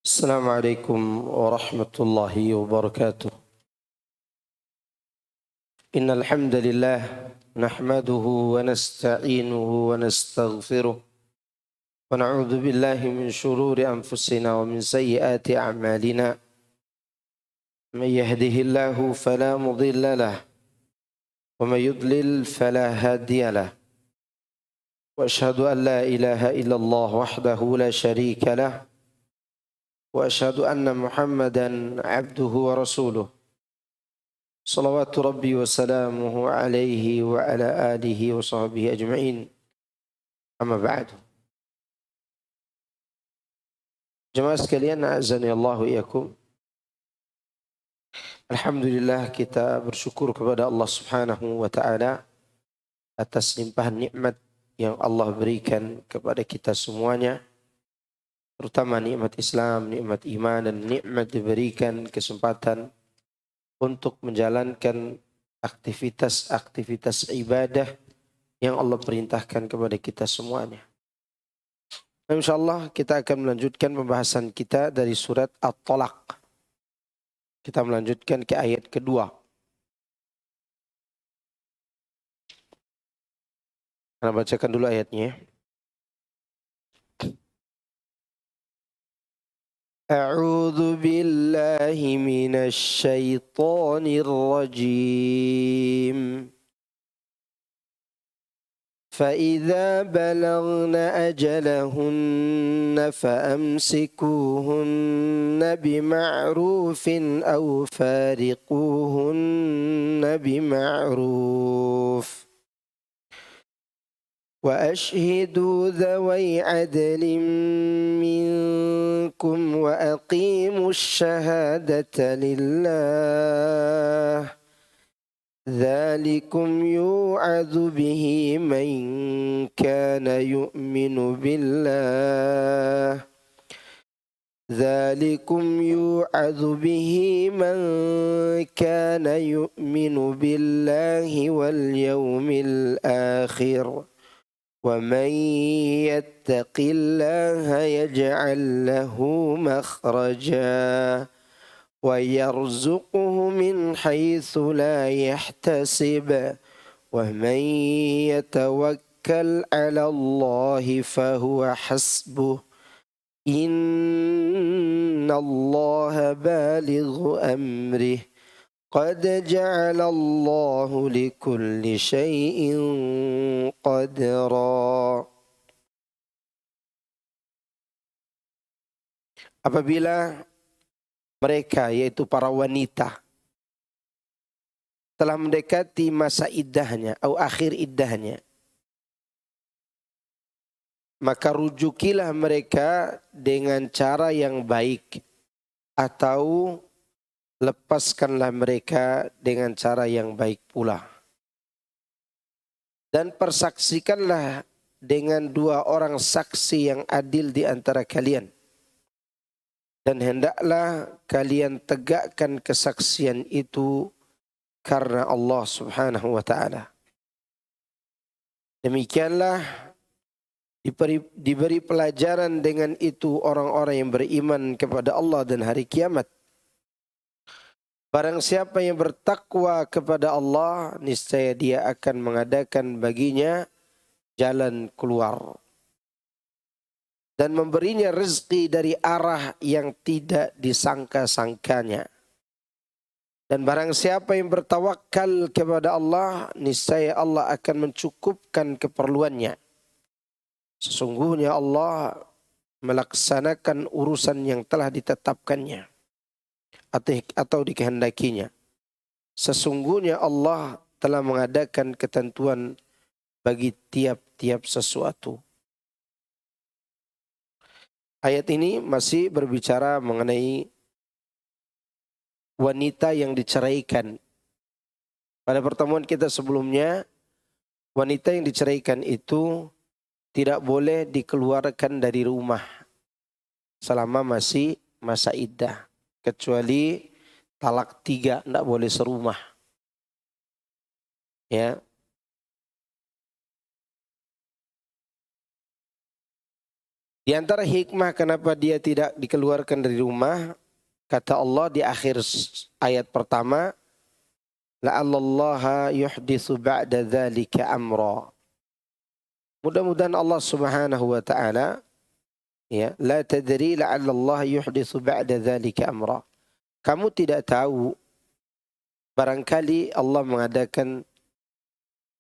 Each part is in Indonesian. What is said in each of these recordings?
السلام عليكم ورحمة الله وبركاته. إن الحمد لله نحمده ونستعينه ونستغفره ونعوذ بالله من شرور أنفسنا ومن سيئات أعمالنا. من يهده الله فلا مضل له ومن يضلل فلا هادي له، وأشهد أن لا إله إلا الله وحده لا شريك له، وأشهد أن محمدا عبده ورسوله صلوات ربي وسلامه عليه وعلى آله وصحبه أجمعين. أما بعد. Jemaah sekalian, azani Allah wa iyyakum. Alhamdulillah, kita bersyukur kepada Allah Subhanahu wa taala atas limpahan nikmat yang Allah berikan kepada kita semuanya, terutama nikmat Islam, nikmat iman, dan nikmat diberikan kesempatan untuk menjalankan aktivitas-aktivitas ibadah yang Allah perintahkan kepada kita semuanya. InsyaAllah kita akan melanjutkan pembahasan kita dari surat At-Talaq. Kita melanjutkan ke ayat kedua. Kita bacakan dulu ayatnya. A'udzu billahi minasy syaithanir rajim. فإذا بلغن أجلهن فأمسكوهن بمعروف أو فارقوهن بمعروف وأشهدوا ذوي عدل منكم وأقيموا الشهادة لله ذلكم يوعظ به من كان يؤمن بالله ذلكم يوعظ به من كان يؤمن بالله واليوم الآخر ومن يتق الله يجعل له مخرجا ويرزقه من حيث لا يحتسب ومن يتوكل على الله فهو حسبه إن الله بالغ أمره قد جعل الله لكل شيء قدرا. Apabila mereka, yaitu para wanita, telah mendekati masa iddahnya atau akhir iddahnya, maka rujukilah mereka dengan cara yang baik atau lepaskanlah mereka dengan cara yang baik pula. Dan persaksikanlah dengan 2 orang saksi yang adil di antara kalian. Dan hendaklah kalian tegakkan kesaksian itu karena Allah Subhanahu wa ta'ala. Demikianlah diberi pelajaran dengan itu orang-orang yang beriman kepada Allah dan hari kiamat. Barang siapa yang bertakwa kepada Allah, niscaya dia akan mengadakan baginya jalan keluar dan memberinya rezeki dari arah yang tidak disangka-sangkanya. Dan barang siapa yang bertawakal kepada Allah, niscaya Allah akan mencukupkan keperluannya. Sesungguhnya Allah melaksanakan urusan yang telah ditetapkannya atau dikehendakinya. Sesungguhnya Allah telah mengadakan ketentuan bagi tiap-tiap sesuatu. Ayat ini masih berbicara mengenai wanita yang diceraikan. Pada pertemuan kita sebelumnya, wanita yang diceraikan itu tidak boleh dikeluarkan dari rumah selama masih masa iddah. Kecuali talak 3, tidak boleh serumah. Ya. Di antara hikmah kenapa dia tidak dikeluarkan dari rumah, kata Allah di akhir ayat pertama, la'allallaha yuhditsu ba'da dzalika amra. Mudah-mudahan Allah Subhanahu wa taala, ya, la tadri la'allallaha yuhditsu ba'da dzalika amra. Kamu tidak tahu, barangkali Allah mengadakan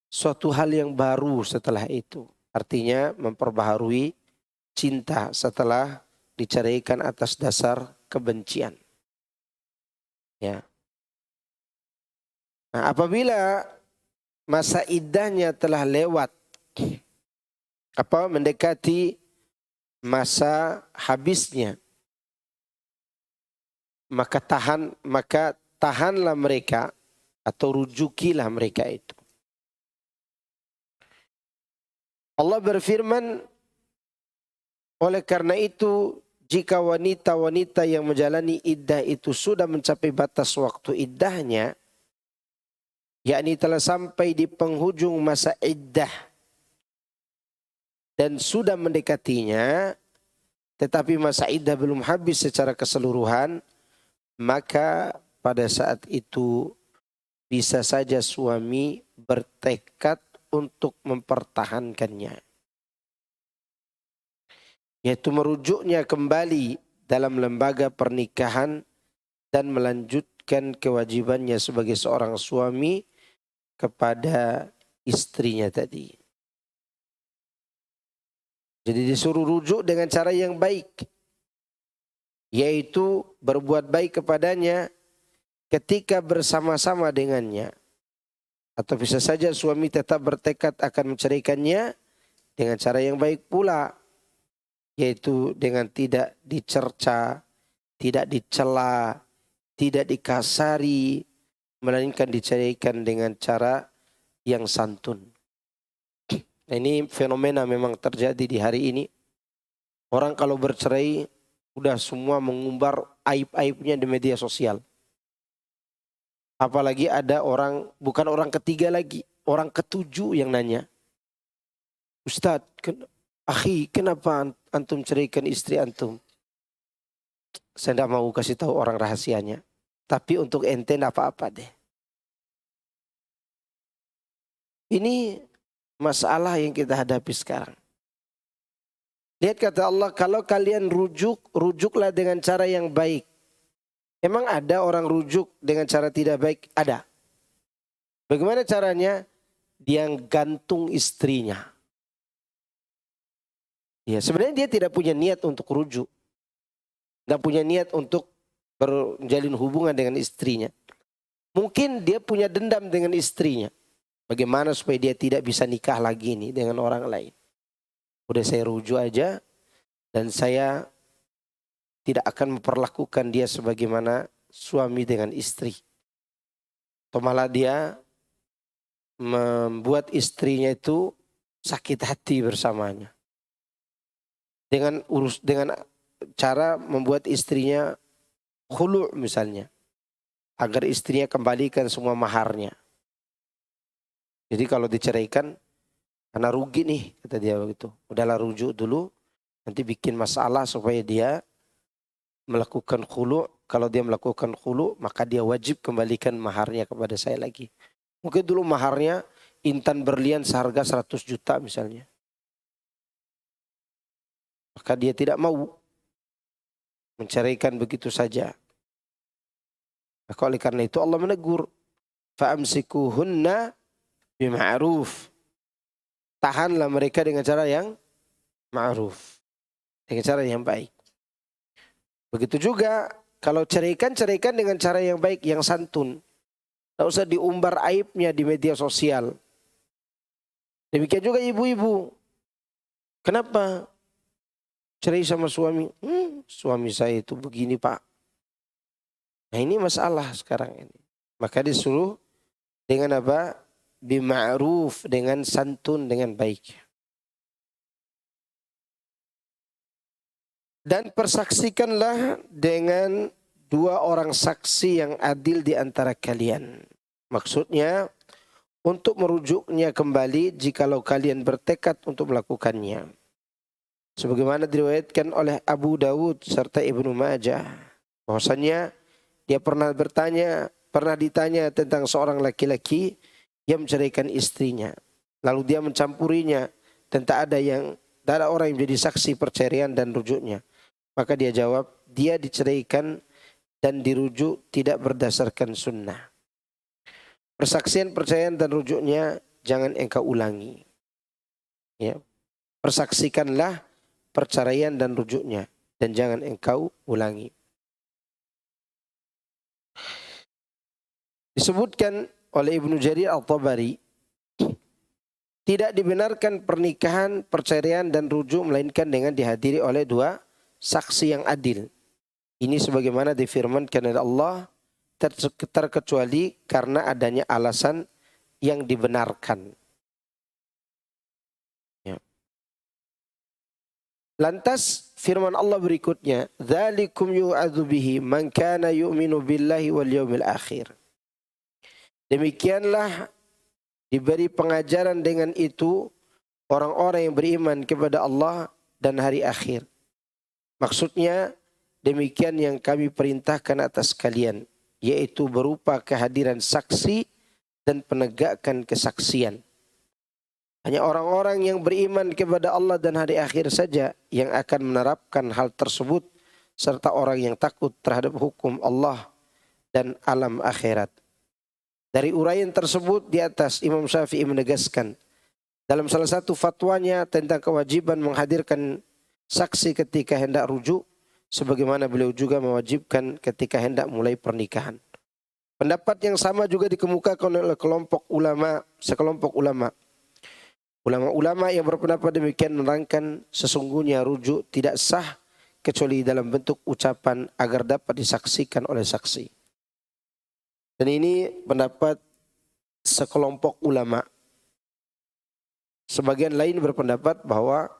suatu hal yang baru setelah itu. Artinya memperbaharui cinta setelah diceraikan atas dasar kebencian. Ya. Nah, apabila masa iddahnya telah lewat, mendekati masa habisnya, maka tahanlah mereka atau rujukilah mereka itu. Allah berfirman, oleh karena itu jika wanita-wanita yang menjalani iddah itu sudah mencapai batas waktu iddahnya, yakni telah sampai di penghujung masa iddah dan sudah mendekatinya, tetapi masa iddah belum habis secara keseluruhan, maka pada saat itu bisa saja suami bertekad untuk mempertahankannya, yaitu merujuknya kembali dalam lembaga pernikahan dan melanjutkan kewajibannya sebagai seorang suami kepada istrinya tadi. Jadi disuruh rujuk dengan cara yang baik, yaitu berbuat baik kepadanya ketika bersama-sama dengannya. Atau bisa saja suami tetap bertekad akan menceraikannya dengan cara yang baik pula, yaitu dengan tidak dicerca, tidak dicela, tidak dikasari, melainkan diceraikan dengan cara yang santun. Nah, ini fenomena memang terjadi di hari ini. Orang kalau bercerai udah semua mengumbar aib-aibnya di media sosial. Apalagi ada orang, bukan orang ketiga lagi, orang ketujuh yang nanya, Ustadz, akhi, kenapa antum ceraikan istri antum? Saya tidak mau kasih tahu orang rahasianya. Tapi untuk ente tidak apa-apa deh. Ini masalah yang kita hadapi sekarang. Lihat kata Allah, kalau kalian rujuklah dengan cara yang baik. Emang ada orang rujuk dengan cara tidak baik? Ada. Bagaimana caranya? Dia gantung istrinya. Ya, sebenarnya dia tidak punya niat untuk rujuk. Tidak punya niat untuk menjalin hubungan dengan istrinya. Mungkin dia punya dendam dengan istrinya. Bagaimana supaya dia tidak bisa nikah lagi nih dengan orang lain. Udah saya rujuk aja dan saya tidak akan memperlakukan dia sebagaimana suami dengan istri. Atau malah dia membuat istrinya itu sakit hati bersamanya. Dengan cara membuat istrinya khulu' misalnya. Agar istrinya kembalikan semua maharnya. Jadi kalau diceraikan, karena rugi nih, kata dia begitu. Udahlah rujuk dulu, nanti bikin masalah supaya dia melakukan khulu'. Kalau dia melakukan khulu', maka dia wajib kembalikan maharnya kepada saya lagi. Mungkin dulu maharnya intan berlian seharga 100 juta misalnya. Maka dia tidak mau menceraikan begitu saja. Maka oleh karena itu Allah menegur. Fa'amsikuhunna bima'ruf. Tahanlah mereka dengan cara yang ma'ruf. Dengan cara yang baik. Begitu juga kalau ceraikan dengan cara yang baik, yang santun. Tidak usah diumbar aibnya di media sosial. Demikian juga ibu-ibu. Kenapa cerai sama suami? Suami saya itu begini pak. Nah ini masalah sekarang ini. Maka disuruh dengan apa? Bima'ruf, dengan santun, dengan baik. Dan persaksikanlah dengan 2 orang saksi yang adil di antara kalian. Maksudnya untuk merujuknya kembali jikalau kalian bertekad untuk melakukannya. Sebagaimana diriwayatkan oleh Abu Dawud serta Ibnu Majah, bahwasanya dia pernah ditanya tentang seorang laki-laki yang menceraikan istrinya. Lalu dia mencampurinya dan tak ada orang yang menjadi saksi perceraian dan rujuknya. Maka dia jawab, dia diceraikan dan dirujuk tidak berdasarkan sunnah. Persaksian perceraian dan rujuknya jangan engkau ulangi. Ya. Persaksikanlah perceraian dan rujuknya dan jangan engkau ulangi. Disebutkan oleh Ibnu Jarir Al-Tabari, tidak dibenarkan pernikahan, perceraian dan rujuk melainkan dengan dihadiri oleh dua saksi yang adil. Ini sebagaimana difirmankan oleh Allah, terkecuali karena adanya alasan yang dibenarkan. Ya. Lantas firman Allah berikutnya, "Dzalikum yu'adzu bihi man kana yu'minu billahi wal yaumil akhir." Demikianlah diberi pengajaran dengan itu orang-orang yang beriman kepada Allah dan hari akhir. Maksudnya demikian yang kami perintahkan atas kalian, yaitu berupa kehadiran saksi dan penegakan kesaksian. Hanya orang-orang yang beriman kepada Allah dan hari akhir saja yang akan menerapkan hal tersebut, serta orang yang takut terhadap hukum Allah dan alam akhirat. Dari uraian tersebut di atas, Imam Syafi'i menegaskan dalam salah satu fatwanya tentang kewajiban menghadirkan saksi ketika hendak rujuk, sebagaimana beliau juga mewajibkan ketika hendak mulai pernikahan. Pendapat yang sama juga dikemukakan oleh sekelompok ulama. Ulama-ulama yang berpendapat demikian menerangkan sesungguhnya rujuk tidak sah kecuali dalam bentuk ucapan agar dapat disaksikan oleh saksi. Dan ini pendapat sekelompok ulama. Sebagian lain berpendapat bahwa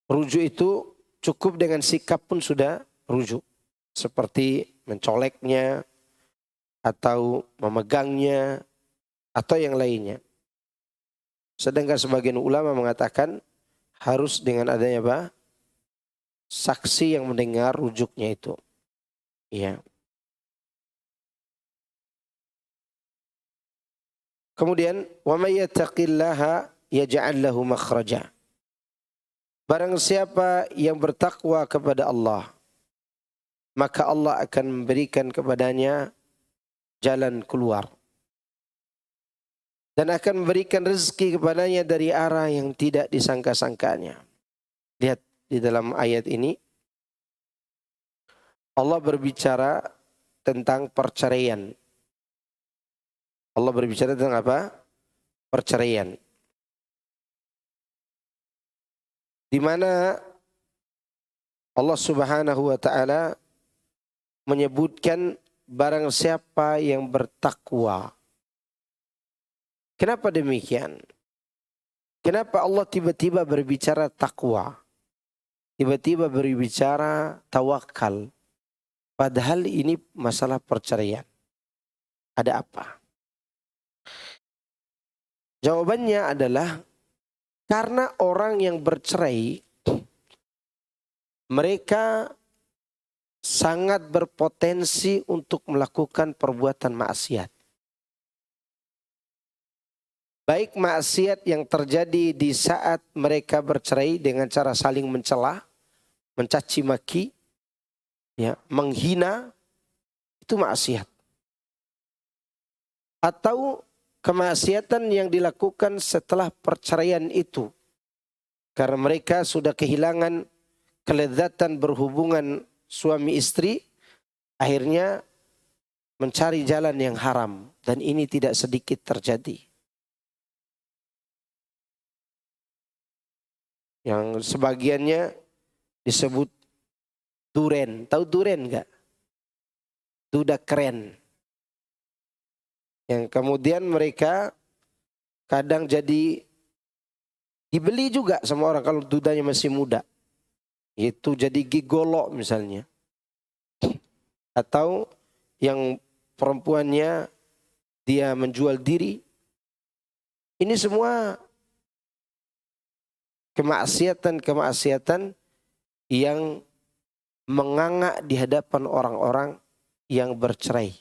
rujuk itu cukup dengan sikap pun sudah rujuk. Seperti mencoleknya, atau memegangnya, atau yang lainnya. Sedangkan sebagian ulama mengatakan harus dengan adanya apa? Saksi yang mendengar rujuknya itu. Iya. Kemudian, wa may yattaqillaha yaj'al lahu makhraja. Barang siapa yang bertakwa kepada Allah, maka Allah akan memberikan kepadanya jalan keluar. Dan akan memberikan rezeki kepadanya dari arah yang tidak disangka-sangkanya. Lihat di dalam ayat ini, Allah berbicara tentang perceraian. Allah berbicara tentang apa? Perceraian. Di mana Allah Subhanahu wa taala menyebutkan barang siapa yang bertakwa. Kenapa demikian? Kenapa Allah tiba-tiba berbicara takwa? Tiba-tiba berbicara tawakal. Padahal ini masalah perceraian. Ada apa? Jawabannya adalah karena orang yang bercerai, mereka sangat berpotensi untuk melakukan perbuatan maksiat. Baik maksiat yang terjadi di saat mereka bercerai dengan cara saling mencela, mencaci maki, ya, menghina, itu maksiat. Atau kemaksiatan yang dilakukan setelah perceraian itu. Karena mereka sudah kehilangan kelezatan berhubungan suami istri, akhirnya mencari jalan yang haram. Dan ini tidak sedikit terjadi. Yang sebagiannya disebut duren. Tahu duren enggak? Duda keren. Yang kemudian mereka kadang jadi dibeli juga sama orang kalau dudanya masih muda. Itu jadi gigolo misalnya. Atau yang perempuannya dia menjual diri. Ini semua kemaksiatan-kemaksiatan yang menganga di hadapan orang-orang yang bercerai.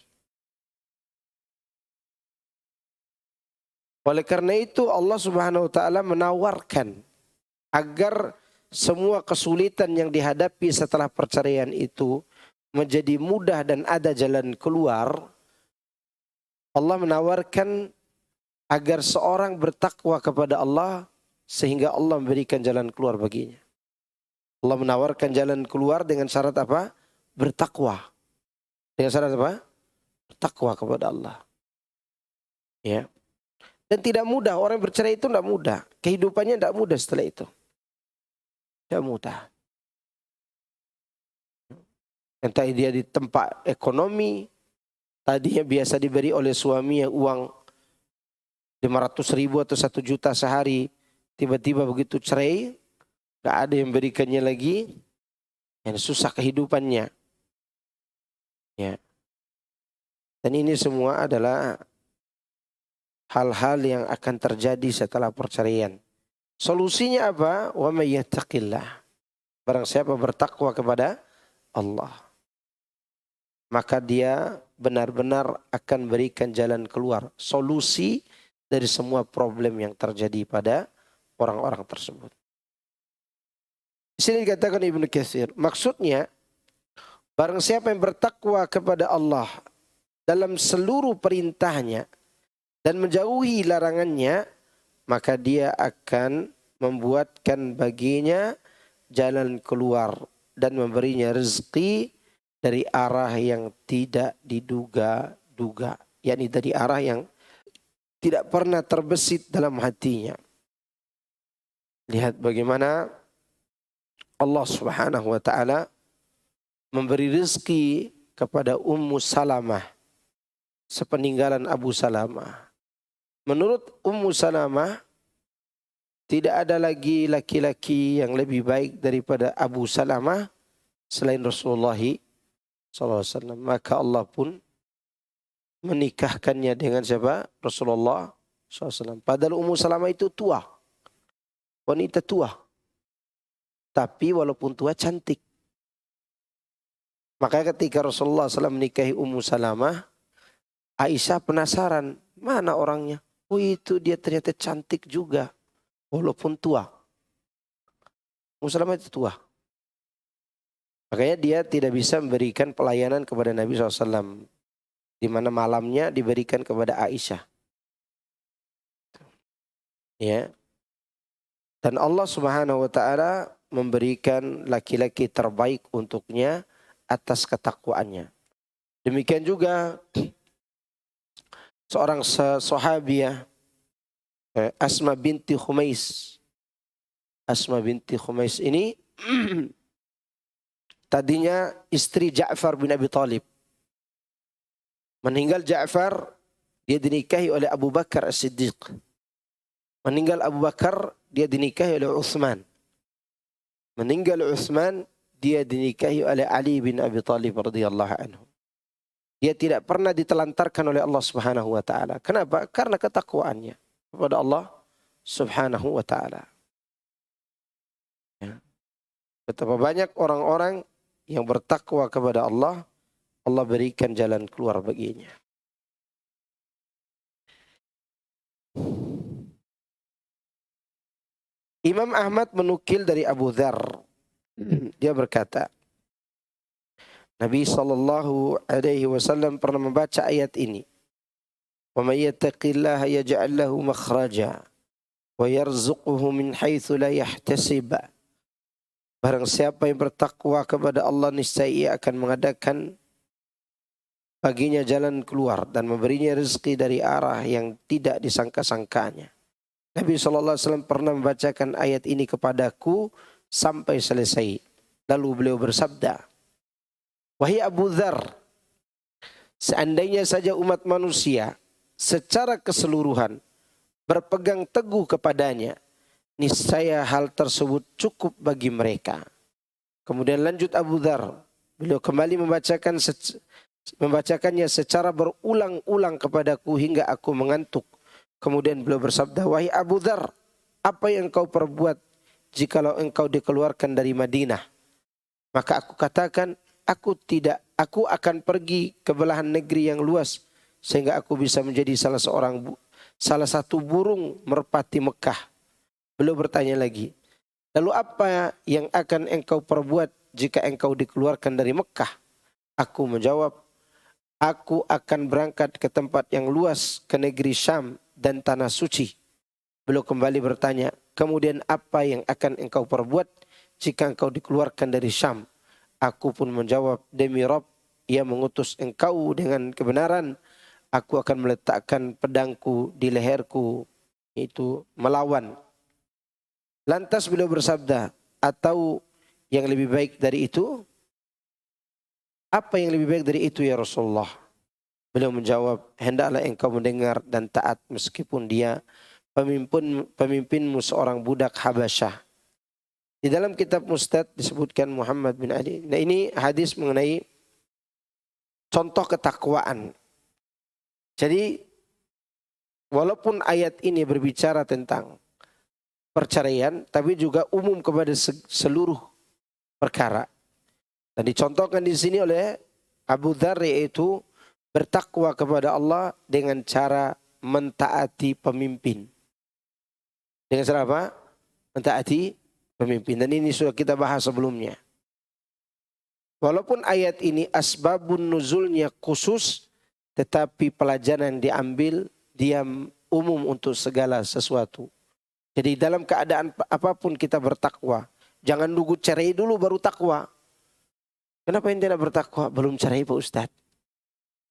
Oleh karena itu Allah Subhanahu wa taala menawarkan agar semua kesulitan yang dihadapi setelah perceraian itu menjadi mudah dan ada jalan keluar. Allah menawarkan agar seorang bertakwa kepada Allah sehingga Allah memberikan jalan keluar baginya. Allah menawarkan jalan keluar dengan syarat apa? Bertakwa. Dengan syarat apa? Bertakwa kepada Allah. Ya. Dan tidak mudah, orang bercerai itu tidak mudah. Kehidupannya tidak mudah setelah itu. Tidak mudah. Entah dia di tempat ekonomi, tadinya biasa diberi oleh suaminya uang 500.000 atau 1 juta sehari, tiba-tiba begitu cerai, gak ada yang berikannya lagi, yang susah kehidupannya. Ya. Dan ini semua adalah hal-hal yang akan terjadi setelah perceraian. Solusinya apa? Wa may yattaqillah. Barang siapa bertakwa kepada Allah, maka dia benar-benar akan berikan jalan keluar, solusi dari semua problem yang terjadi pada orang-orang tersebut. Di sini dikatakan Ibnu Katsir, maksudnya barang siapa yang bertakwa kepada Allah dalam seluruh perintahnya dan menjauhi larangannya, maka dia akan membuatkan baginya jalan keluar dan memberinya rezeki dari arah yang tidak diduga-duga, yakni dari arah yang tidak pernah terbesit dalam hatinya. Lihat bagaimana Allah Subhanahu wa taala memberi rezeki kepada Ummu Salamah sepeninggalan Abu Salamah. Menurut Ummu Salamah, tidak ada lagi laki-laki yang lebih baik daripada Abu Salamah selain Rasulullah SAW. Maka Allah pun menikahkannya dengan siapa? Rasulullah SAW. Padahal Ummu Salamah itu tua. Wanita tua. Tapi walaupun tua cantik. Maka ketika Rasulullah SAW menikahi Ummu Salamah, Aisyah penasaran, mana orangnya? Oh itu dia ternyata cantik juga. Walaupun tua. Ummu Salamah itu tua. Makanya dia tidak bisa memberikan pelayanan kepada Nabi SAW. Di mana malamnya diberikan kepada Aisyah. Ya. Dan Allah Subhanahu wa taala memberikan laki-laki terbaik untuknya atas ketakwaannya. Demikian juga seorang sahabiah Asma binti Khumais. Asma binti Khumais ini tadinya istri Ja'far bin Abi Thalib. Meninggal Ja'far, dia dinikahi oleh Abu Bakar As-Siddiq. Meninggal Abu Bakar, dia dinikahi oleh Utsman. Meninggal Utsman, dia dinikahi oleh Ali bin Abi Thalib radhiyallahu anhu. Dia tidak pernah ditelantarkan oleh Allah Subhanahu wa taala. Kenapa? Karena ketakwaannya kepada Allah Subhanahu wa taala. Ya. Betapa banyak orang-orang yang bertakwa kepada Allah, Allah berikan jalan keluar baginya. Imam Ahmad menukil dari Abu Dzar. Dia berkata, Nabi SAW pernah membaca ayat ini. Wa may yattaqillaha yaj'al lahu makhraja wa yarzuquhu min haitsu la yahtasib. Barang siapa yang bertakwa kepada Allah, niscaya ia akan mengadakan baginya jalan keluar dan memberinya rezeki dari arah yang tidak disangka-sangkanya. Nabi SAW pernah membacakan ayat ini kepadaku sampai selesai. Lalu beliau bersabda, wahai Abu Dzar, seandainya saja umat manusia secara keseluruhan berpegang teguh kepadanya, niscaya hal tersebut cukup bagi mereka. Kemudian lanjut Abu Dzar, beliau kembali membacakannya secara berulang-ulang kepadaku hingga aku mengantuk. Kemudian beliau bersabda, wahai Abu Dzar, apa yang kau perbuat jikalau engkau dikeluarkan dari Madinah. Maka aku katakan, aku akan pergi ke belahan negeri yang luas sehingga aku bisa menjadi salah satu burung merpati Mekah. Beliau bertanya lagi, lalu apa yang akan engkau perbuat jika engkau dikeluarkan dari Mekah? Aku menjawab, aku akan berangkat ke tempat yang luas, ke negeri Syam dan tanah suci. Beliau kembali bertanya, kemudian apa yang akan engkau perbuat jika engkau dikeluarkan dari Syam? Aku pun menjawab, demi Rabb yang mengutus engkau dengan kebenaran, aku akan meletakkan pedangku di leherku, itu melawan. Lantas beliau bersabda, atau yang lebih baik dari itu? Apa yang lebih baik dari itu ya Rasulullah? Beliau menjawab, hendaklah engkau mendengar dan taat meskipun dia pemimpinmu seorang budak Habasyah. Di dalam kitab Mustad disebutkan Muhammad bin Ali. Nah, ini hadis mengenai contoh ketakwaan. Jadi walaupun ayat ini berbicara tentang perceraian, tapi juga umum kepada seluruh perkara. Dan dicontohkan di sini oleh Abu Dzar, yaitu bertakwa kepada Allah dengan cara mentaati pemimpin. Dengan cara apa? Mentaati pemimpin. Dan ini sudah kita bahas sebelumnya. Walaupun ayat ini asbabun nuzulnya khusus, tetapi pelajaran yang diambil dia umum untuk segala sesuatu. Jadi dalam keadaan apapun kita bertakwa. Jangan nunggu cerai dulu baru takwa. Kenapa yang tidak bertakwa? Belum cerai Pak Ustadz.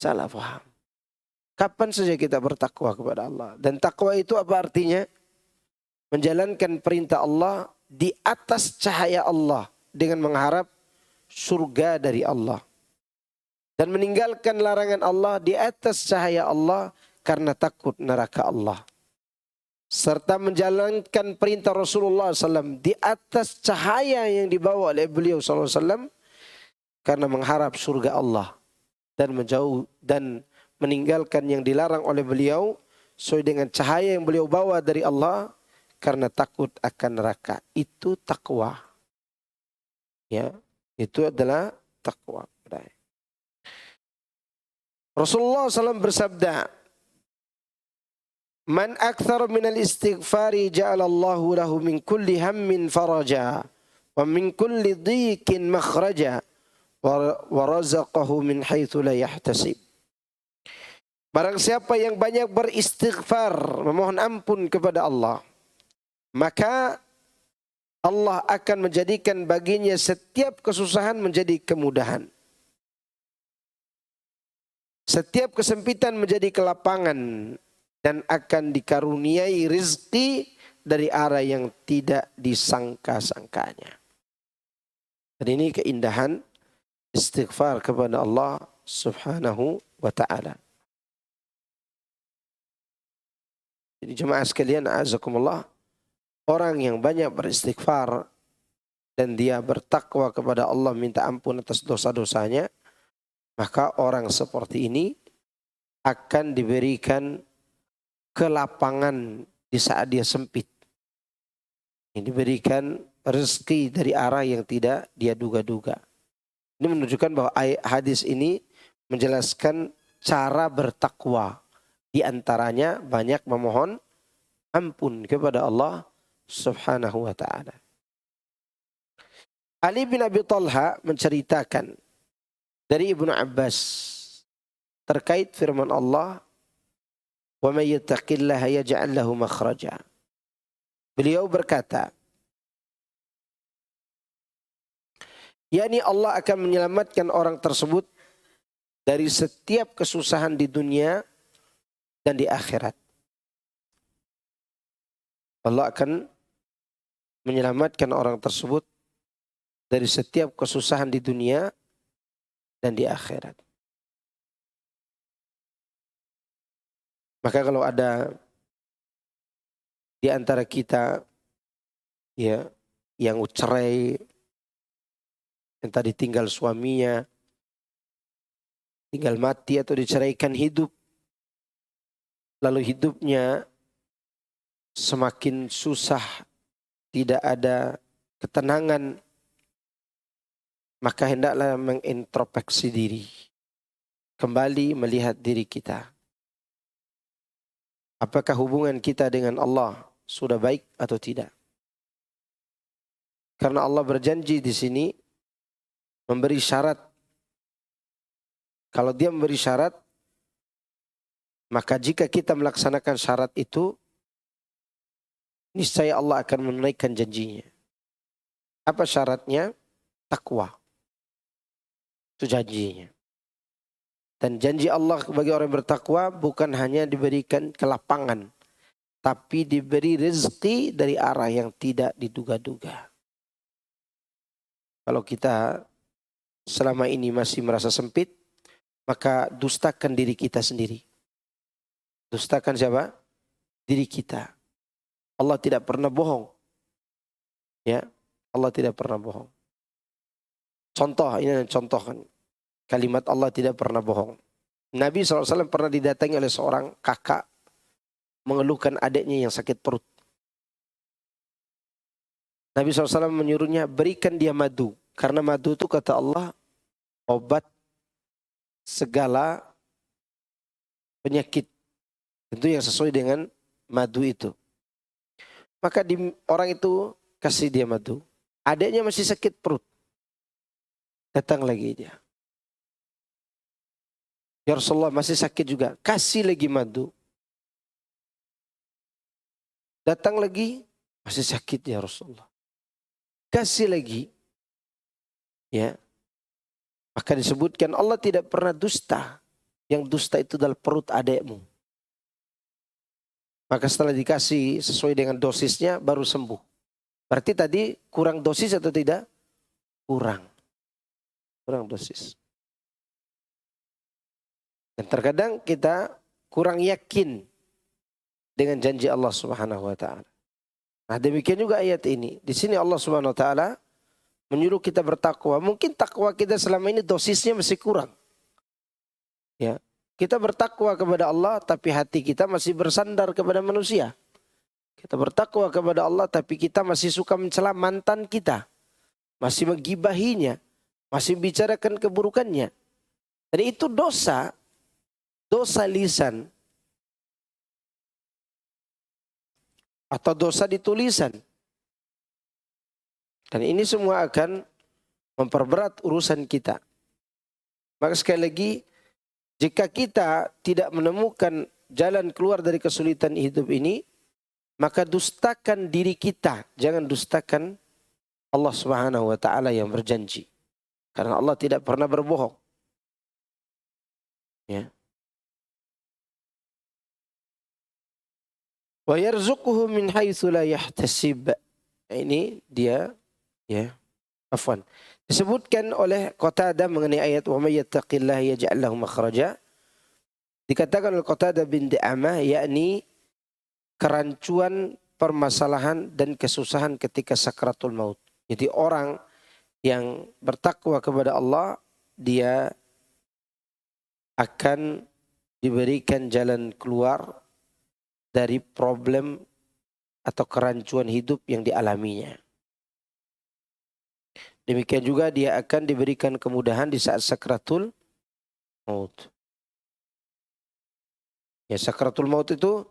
Salah paham. Kapan saja kita bertakwa kepada Allah. Dan takwa itu apa artinya? Menjalankan perintah Allah di atas cahaya Allah dengan mengharap surga dari Allah. Dan meninggalkan larangan Allah di atas cahaya Allah karena takut neraka Allah. Serta menjalankan perintah Rasulullah SAW di atas cahaya yang dibawa oleh beliau SAW karena mengharap surga Allah. Dan menjauh dan meninggalkan yang dilarang oleh beliau sesuai dengan cahaya yang beliau bawa dari Allah karena takut akan neraka. Itu takwa. Ya, itu adalah takwa. Rasulullah SAW bersabda, man akthar minal istighfari ja'alallahu lahu min kulli hammin faraja wa min kulli dhiqin makhraja wa razaqahu min haitsu la yahtasib. Barang siapa yang banyak beristighfar, memohon ampun kepada Allah, maka Allah akan menjadikan baginya setiap kesusahan menjadi kemudahan. Setiap kesempitan menjadi kelapangan dan akan dikaruniai rizki dari arah yang tidak disangka-sangkanya. Dan ini keindahan istighfar kepada Allah Subhanahu wa ta'ala. Jadi jemaah sekalian, a'azakumullah, orang yang banyak beristighfar dan dia bertakwa kepada Allah, minta ampun atas dosa-dosanya, maka orang seperti ini akan diberikan kelapangan di saat dia sempit. Ini diberikan rezeki dari arah yang tidak dia duga-duga. Ini menunjukkan bahwa hadis ini menjelaskan cara bertakwa. Di antaranya banyak memohon ampun kepada Allah Subhanahu wa ta'ala. Ali bin Abi Thalha menceritakan dari Ibnu Abbas terkait firman Allah, wa may yattaqillaha yaj'al lahu makhraja. Beliau berkata, yakni Allah akan menyelamatkan orang tersebut dari setiap kesusahan di dunia dan di akhirat. Allah akan menyelamatkan orang tersebut dari setiap kesusahan di dunia dan di akhirat. Maka kalau ada di antara kita ya yang cerai, yang tadi tinggal suaminya, tinggal mati atau diceraikan hidup, lalu hidupnya semakin susah tidak ada ketenangan, maka hendaklah mengintrospeksi diri. Kembali melihat diri kita. Apakah hubungan kita dengan Allah sudah baik atau tidak? Karena Allah berjanji di sini memberi syarat. Kalau dia memberi syarat, maka jika kita melaksanakan syarat itu, niscaya Allah akan menunaikan janjinya. Apa syaratnya? Takwa. Itu janjinya. Dan janji Allah bagi orang yang bertakwa bukan hanya diberikan kelapangan, tapi diberi rezeki dari arah yang tidak diduga-duga. Kalau kita selama ini masih merasa sempit, maka dustakan diri kita sendiri. Dustakan siapa? Diri kita. Allah tidak pernah bohong. Ya, Allah tidak pernah bohong. Contoh, ini contohkan. Kalimat Allah tidak pernah bohong. Nabi SAW pernah didatangi oleh seorang kakak mengeluhkan adiknya yang sakit perut. Nabi SAW menyuruhnya berikan dia madu. Karena madu itu kata Allah obat segala penyakit. Tentu yang sesuai dengan madu itu. Maka orang itu kasih dia madu. Adiknya masih sakit perut. Datang lagi dia. Ya Rasulullah masih sakit juga. Kasih lagi madu. Datang lagi. Masih sakit ya Rasulullah. Kasih lagi. Ya. Maka disebutkan Allah tidak pernah dusta. Yang dusta itu adalah perut adikmu. Maka setelah dikasih sesuai dengan dosisnya baru sembuh. Berarti tadi kurang dosis atau tidak? Kurang. Kurang dosis. Dan terkadang kita kurang yakin dengan janji Allah Subhanahu wa taala. Nah, demikian juga ayat ini. Di sini Allah Subhanahu wa taala menyuruh kita bertakwa. Mungkin takwa kita selama ini dosisnya masih kurang. Ya, kita bertakwa kepada Allah tapi hati kita masih bersandar kepada manusia. Kita bertakwa kepada Allah tapi kita masih suka mencela mantan kita. Masih menggibahinya, masih bicarakan keburukannya. Dan itu dosa. Dosa lisan atau dosa di tulisan. Dan ini semua akan memperberat urusan kita. Maka sekali lagi, jika kita tidak menemukan jalan keluar dari kesulitan hidup ini, maka dustakan diri kita. Jangan dustakan Allah Subhanahu wa taala yang berjanji. Karena Allah tidak pernah berbohong. Ya. Wa yarzuquhu min haitsu la yahtasib. Ini dia ya. Afwan. Disebutkan oleh Qatadah mengenai ayat wa may yattaqillaha yaj'al lahu makhraja. Dikatakan oleh Qatadah bin Di'amah yakni kerancuan permasalahan dan kesusahan ketika sakratul maut. Jadi orang yang bertakwa kepada Allah dia akan diberikan jalan keluar dari problem atau kerancuan hidup yang dialaminya. Demikian juga dia akan diberikan kemudahan di saat sakratul maut. Ya, sakratul maut itu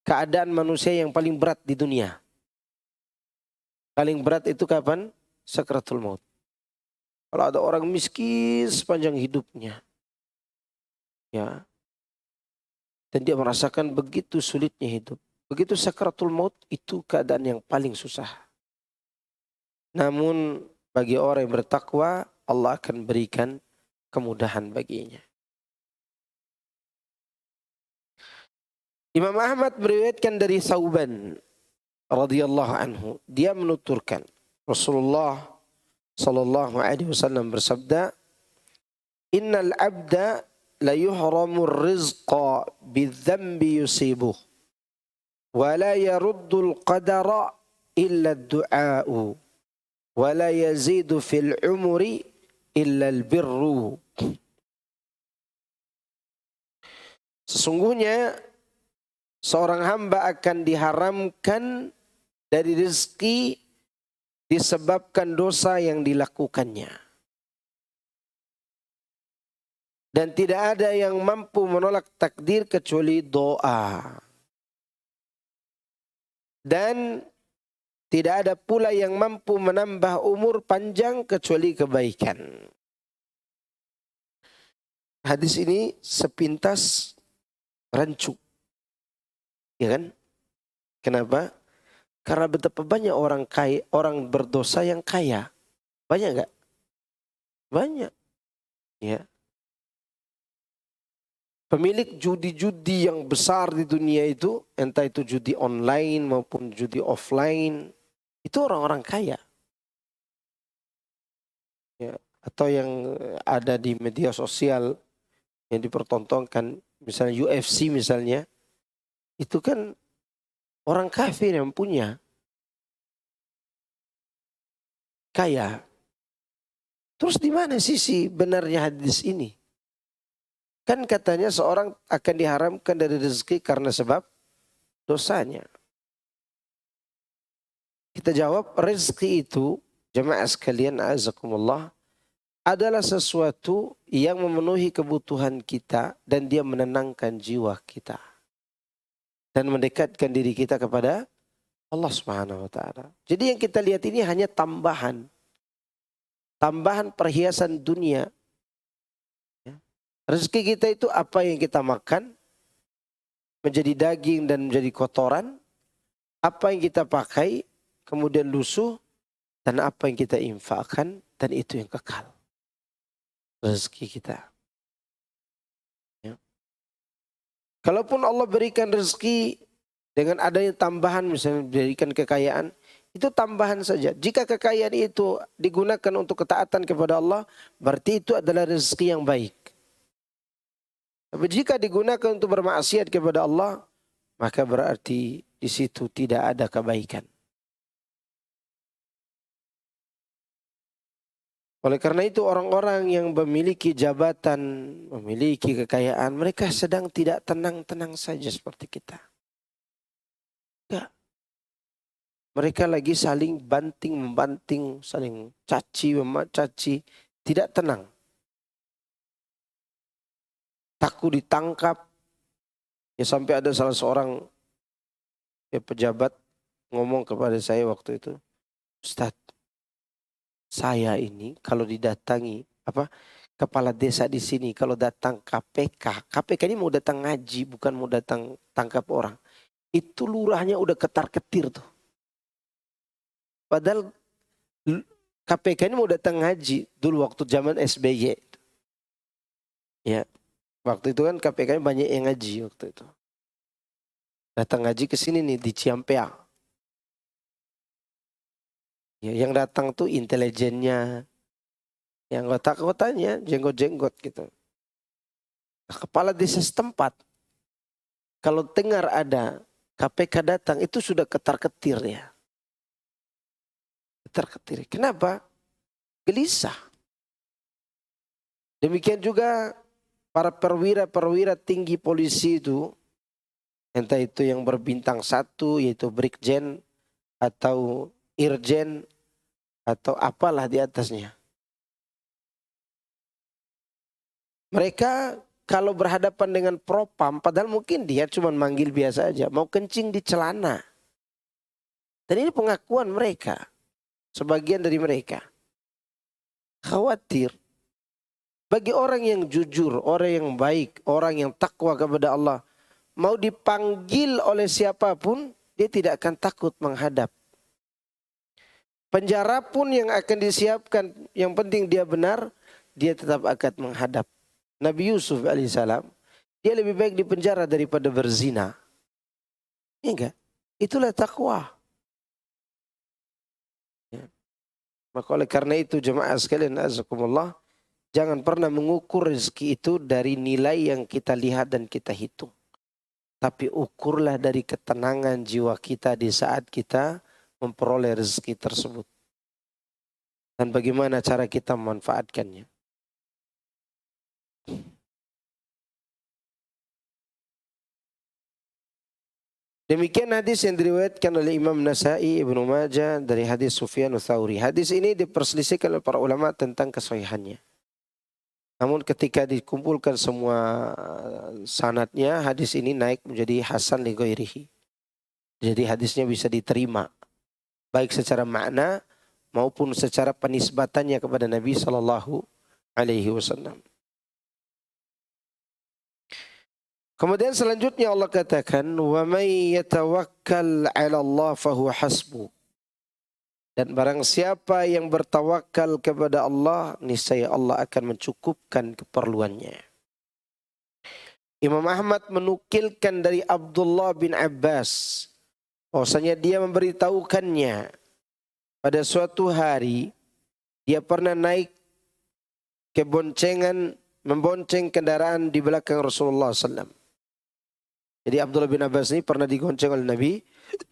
keadaan manusia yang paling berat di dunia. Paling berat itu kapan? Sakratul maut. Kalau ada orang miskin sepanjang hidupnya. Ya. Dan dia merasakan begitu sulitnya hidup. Begitu sakratul maut itu keadaan yang paling susah. Namun bagi orang yang bertakwa Allah akan berikan kemudahan baginya. Imam Ahmad meriwayatkan dari Thauban radhiyallahu anhu. Dia menuturkan Rasulullah sallallahu alaihi wasallam bersabda, "Innal abda la yuhramur rizqa bidzambi yusibuh wa la yaruddul qadara illa ad-du'a'u wa la yazidu fil umri illa al-birru." Sesungguhnya seorang hamba akan diharamkan dari rezeki disebabkan dosa yang dilakukannya. Dan tidak ada yang mampu menolak takdir kecuali doa. Dan tidak ada pula yang mampu menambah umur panjang kecuali kebaikan. Hadis ini sepintas rancu. Ya kan? Kenapa? Karena betapa banyak orang kaya, orang berdosa yang kaya. Banyak enggak? Banyak. Ya. Pemilik judi-judi yang besar di dunia itu, entah itu judi online maupun judi offline, itu orang-orang kaya. Ya. Atau yang ada di media sosial yang dipertontonkan, misalnya UFC misalnya, itu kan orang kafir yang punya, kaya. Terus di mana sisi benarnya hadis ini? Kan katanya seorang akan diharamkan dari rezeki karena sebab dosanya. Kita jawab, rezeki itu, jemaah sekalian azakumullah, adalah sesuatu yang memenuhi kebutuhan kita dan dia menenangkan jiwa kita. Dan mendekatkan diri kita kepada Allah Subhanahu wa taala. Jadi yang kita lihat ini hanya tambahan. Tambahan perhiasan dunia. Rezeki kita itu apa yang kita makan, menjadi daging dan menjadi kotoran, apa yang kita pakai, kemudian lusuh, dan apa yang kita infakkan, dan itu yang kekal. Rezeki kita. Ya. Kalaupun Allah berikan rezeki dengan adanya tambahan, misalnya berikan kekayaan, itu tambahan saja. Jika kekayaan itu digunakan untuk ketaatan kepada Allah, berarti itu adalah rezeki yang baik. Tapi jika digunakan untuk bermaksiat kepada Allah, maka berarti di situ tidak ada kebaikan. Oleh karena itu orang-orang yang memiliki jabatan, memiliki kekayaan, mereka sedang tidak tenang-tenang saja seperti kita. Enggak. Mereka lagi saling banting-membanting, saling caci-memaki, tidak tenang. Takut ditangkap. Ya sampai ada salah seorang pejabat ngomong kepada saya waktu itu, Ustadz, saya ini kalau didatangi kepala desa di sini kalau datang KPK ini mau datang ngaji bukan mau datang tangkap orang. Itu lurahnya udah ketar-ketir tuh. Padahal KPK ini mau datang ngaji dulu waktu zaman SBY. Ya, waktu itu kan KPK banyak yang ngaji waktu itu. Datang ngaji ke sini nih di Ciampea. Ya, yang datang tuh intelijennya, yang kota-kotanya jenggot-jenggot gitu. Nah, kepala desa setempat kalau dengar ada KPK datang itu sudah ketar-ketir ya. Ketar-ketir. Kenapa? Gelisah. Demikian juga para perwira-perwira tinggi polisi itu, entah itu yang berbintang 1 yaitu Brigjen atau Irjen atau apalah di atasnya. Mereka kalau berhadapan dengan propam, padahal mungkin dia cuma manggil biasa aja, mau kencing di celana. Dan ini pengakuan mereka, sebagian dari mereka. Khawatir. Bagi orang yang jujur, orang yang baik, orang yang takwa kepada Allah, mau dipanggil oleh siapapun, dia tidak akan takut menghadap. Penjara pun yang akan disiapkan, yang penting dia benar, dia tetap akan menghadap. Nabi Yusuf alaihissalam, dia lebih baik di penjara daripada berzina. Enggak, itulah takwa. Ya. Maka oleh karena itu jemaah sekalian azakumullah, jangan pernah mengukur rezeki itu dari nilai yang kita lihat dan kita hitung. Tapi ukurlah dari ketenangan jiwa kita di saat kita memperoleh rezeki tersebut. Dan bagaimana cara kita memanfaatkannya. Demikian hadis yang diriwayatkan oleh Imam Nasa'i, Ibnu Majah dari hadis Sufyan Tsauri. Hadis ini diperselisihkan oleh para ulama tentang kesahihannya. Namun ketika dikumpulkan semua sanadnya, hadis ini naik menjadi hasan li ghairihi. Jadi hadisnya bisa diterima baik secara makna maupun secara penisbatannya kepada Nabi sallallahu alaihi wasallam. Kemudian selanjutnya Allah katakan, "Wa may yatawakkal 'ala Allah fahuwa hasbuh." Dan barang siapa yang bertawakal kepada Allah, niscaya Allah akan mencukupkan keperluannya. Imam Ahmad menukilkan dari Abdullah bin Abbas, bahwasanya dia memberitahukannya pada suatu hari dia pernah naik ke boncengan, membonceng kendaraan di belakang Rasulullah SAW. Jadi Abdullah bin Abbas ini pernah digonceng oleh Nabi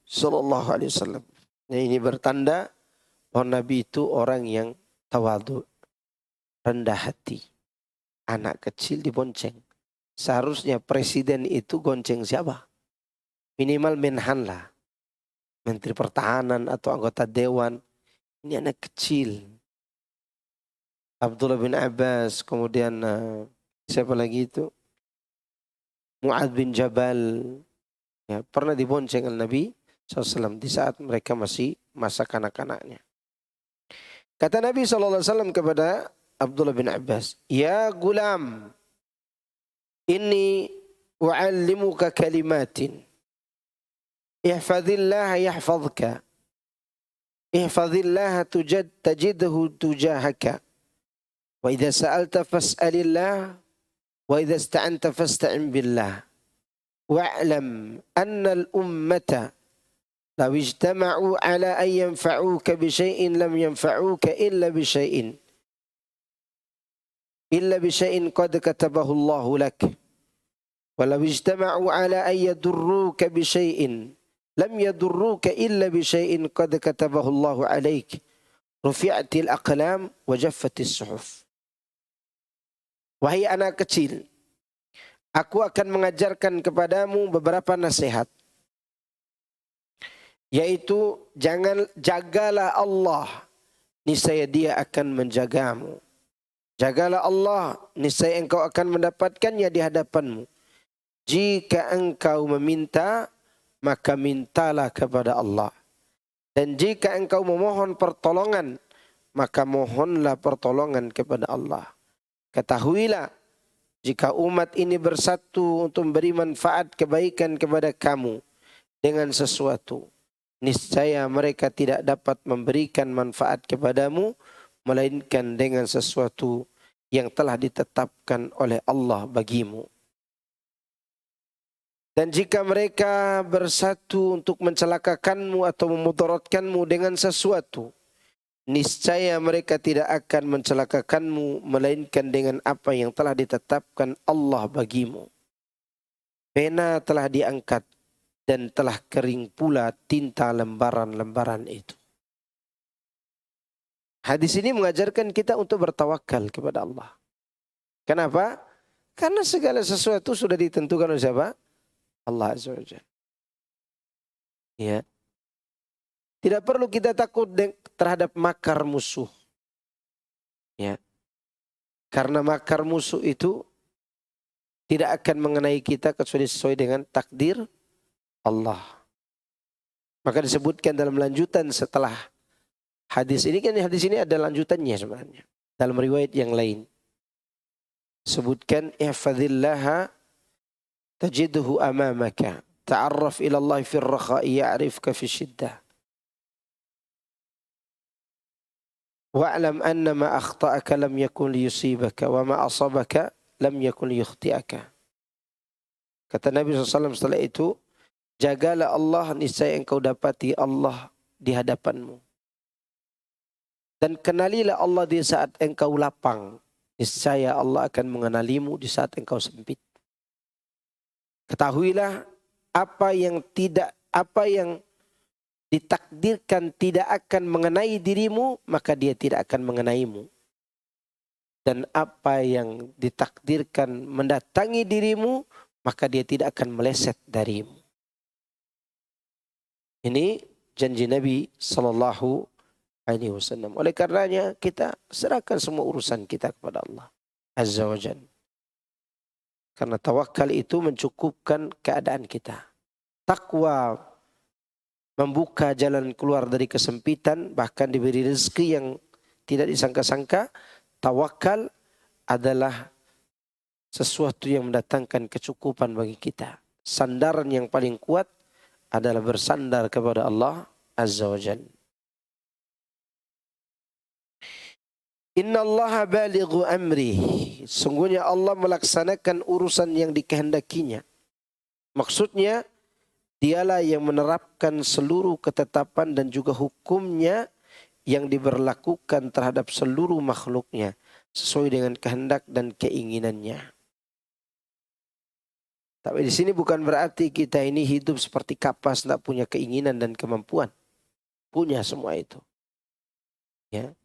Sallallahu Alaihi Wasallam. Nah, ini bertanda bahwa Nabi itu orang yang tawadhu, rendah hati. Anak kecil dibonceng. Seharusnya presiden itu gonceng siapa? Minimal menhan lah. Menteri Pertahanan atau anggota dewan. Ini anak kecil. Abdullah bin Abbas, kemudian siapa lagi itu? Mu'adz bin Jabal, ya, pernah dibonceng oleh Nabi SAW di saat mereka masih masa kanak-kanaknya. Kata Nabi SAW kepada Abdullah bin Abbas, "Ya gulam, inni u'allimuka kalimatin. Ihfadillah yahfadka. Ihfadillah tajidhu tujahaka. Wa idha sa'alta fas'alillah. Wa idha ista'anta fasta'in billah. Wa'lam anna al-ummata law ijtama'u ala an yanfa'uka bi syai'in lam yanfa'uka illa bi syai'in qad katabahu Allah lak. Wa law ijtama'u ala an yadurruka bi syai'in lam yadurruka illa bi syai'in qad katabahu Allah alaik. Rufi'atil aqlam wa jaffatis suhuf." Wahai anak kecil, aku akan mengajarkan kepadamu beberapa nasihat. Yaitu jagalah Allah, niscaya Dia akan menjagamu. Jagalah Allah, niscaya engkau akan mendapatkannya di hadapanmu. Jika engkau meminta, maka mintalah kepada Allah. Dan jika engkau memohon pertolongan, maka mohonlah pertolongan kepada Allah. Ketahuilah, jika umat ini bersatu untuk memberi manfaat kebaikan kepada kamu dengan sesuatu, niscaya mereka tidak dapat memberikan manfaat kepadamu, melainkan dengan sesuatu yang telah ditetapkan oleh Allah bagimu. Dan jika mereka bersatu untuk mencelakakanmu atau memudaratkanmu dengan sesuatu, niscaya mereka tidak akan mencelakakanmu melainkan dengan apa yang telah ditetapkan Allah bagimu. Pena telah diangkat dan telah kering pula tinta lembaran-lembaran itu. Hadis ini mengajarkan kita untuk bertawakal kepada Allah. Kenapa? Karena segala sesuatu sudah ditentukan oleh siapa? Allah Azza wa Jalla. Ya. Tidak perlu kita takut terhadap makar musuh. Ya. Karena makar musuh itu tidak akan mengenai kita kecuali sesuai dengan takdir Allah. Maka disebutkan dalam lanjutan setelah hadis ini, kan hadis ini ada lanjutannya sebenarnya. Dalam riwayat yang lain. Sebutkan, ihfazillaha tajidhu amamaka. Ta'arraf ila Allah fi ar-rakha'i ya'rifka fi syiddah. Wa'lam anna ma akhta'aka lam yakun liyusibaka wa ma asabaka lam yakun liyukhti'aka. Kata Nabi SAW setelah itu, jagalah Allah, niscaya engkau dapati Allah di hadapanmu. Dan kenalilah Allah di saat engkau lapang, niscaya Allah akan mengenalimu di saat engkau sempit. Ketahuilah apa yang ditakdirkan tidak akan mengenai dirimu, maka dia tidak akan mengenaimu. Dan apa yang ditakdirkan mendatangi dirimu, maka dia tidak akan meleset darimu. Ini janji Nabi Sallallahu Alaihi Wasallam. Oleh karenanya kita serahkan semua urusan kita kepada Allah Azza wa Jalla. Karena tawakal itu mencukupkan keadaan kita. Takwa membuka jalan keluar dari kesempitan, bahkan diberi rezeki yang tidak disangka-sangka. Tawakal adalah sesuatu yang mendatangkan kecukupan bagi kita. Sandaran yang paling kuat adalah bersandar kepada Allah Azza wa Jalla. Inna Allah balighu amri. Sungguhnya Allah melaksanakan urusan yang dikehendakinya. Maksudnya, dialah yang menerapkan seluruh ketetapan dan juga hukumnya yang diberlakukan terhadap seluruh makhluknya sesuai dengan kehendak dan keinginannya. Tapi di sini bukan berarti kita ini hidup seperti kapas, tidak punya keinginan dan kemampuan. Punya semua itu. Ya.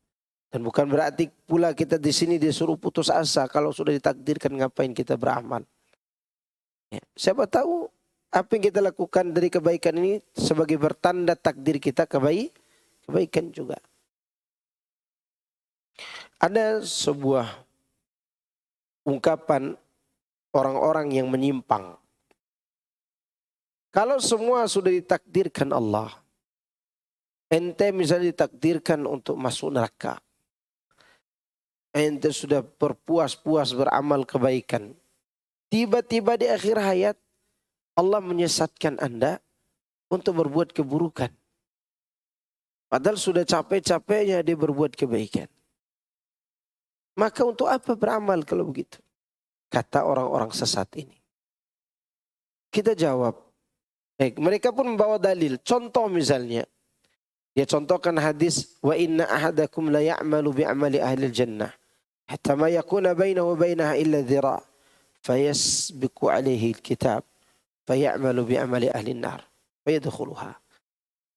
Dan bukan berarti pula kita di sini disuruh putus asa kalau sudah ditakdirkan ngapain kita beramal. Ya. Siapa tahu apa yang kita lakukan dari kebaikan ini sebagai bertanda takdir kita kebaikan juga. Ada sebuah ungkapan orang-orang yang menyimpang. Kalau semua sudah ditakdirkan Allah, ente misalnya ditakdirkan untuk masuk neraka, ente sudah berpuas-puas beramal kebaikan, tiba-tiba di akhir hayat Allah menyesatkan anda untuk berbuat keburukan. Padahal sudah capek-capeknya dia berbuat kebaikan. Maka untuk apa beramal kalau begitu? Kata orang-orang sesat ini. Kita jawab. Baik, mereka pun membawa dalil. Contoh misalnya. Dia contohkan hadis. Wa inna ahadakum la ya'malu bi'amali ahli jannah. Hatta ma yakuna bainahu wa bainaha illa dhira. Fayasbiku alaihi kitab. Faya'malu bi'amali ahli nar. Fayadkhuluha.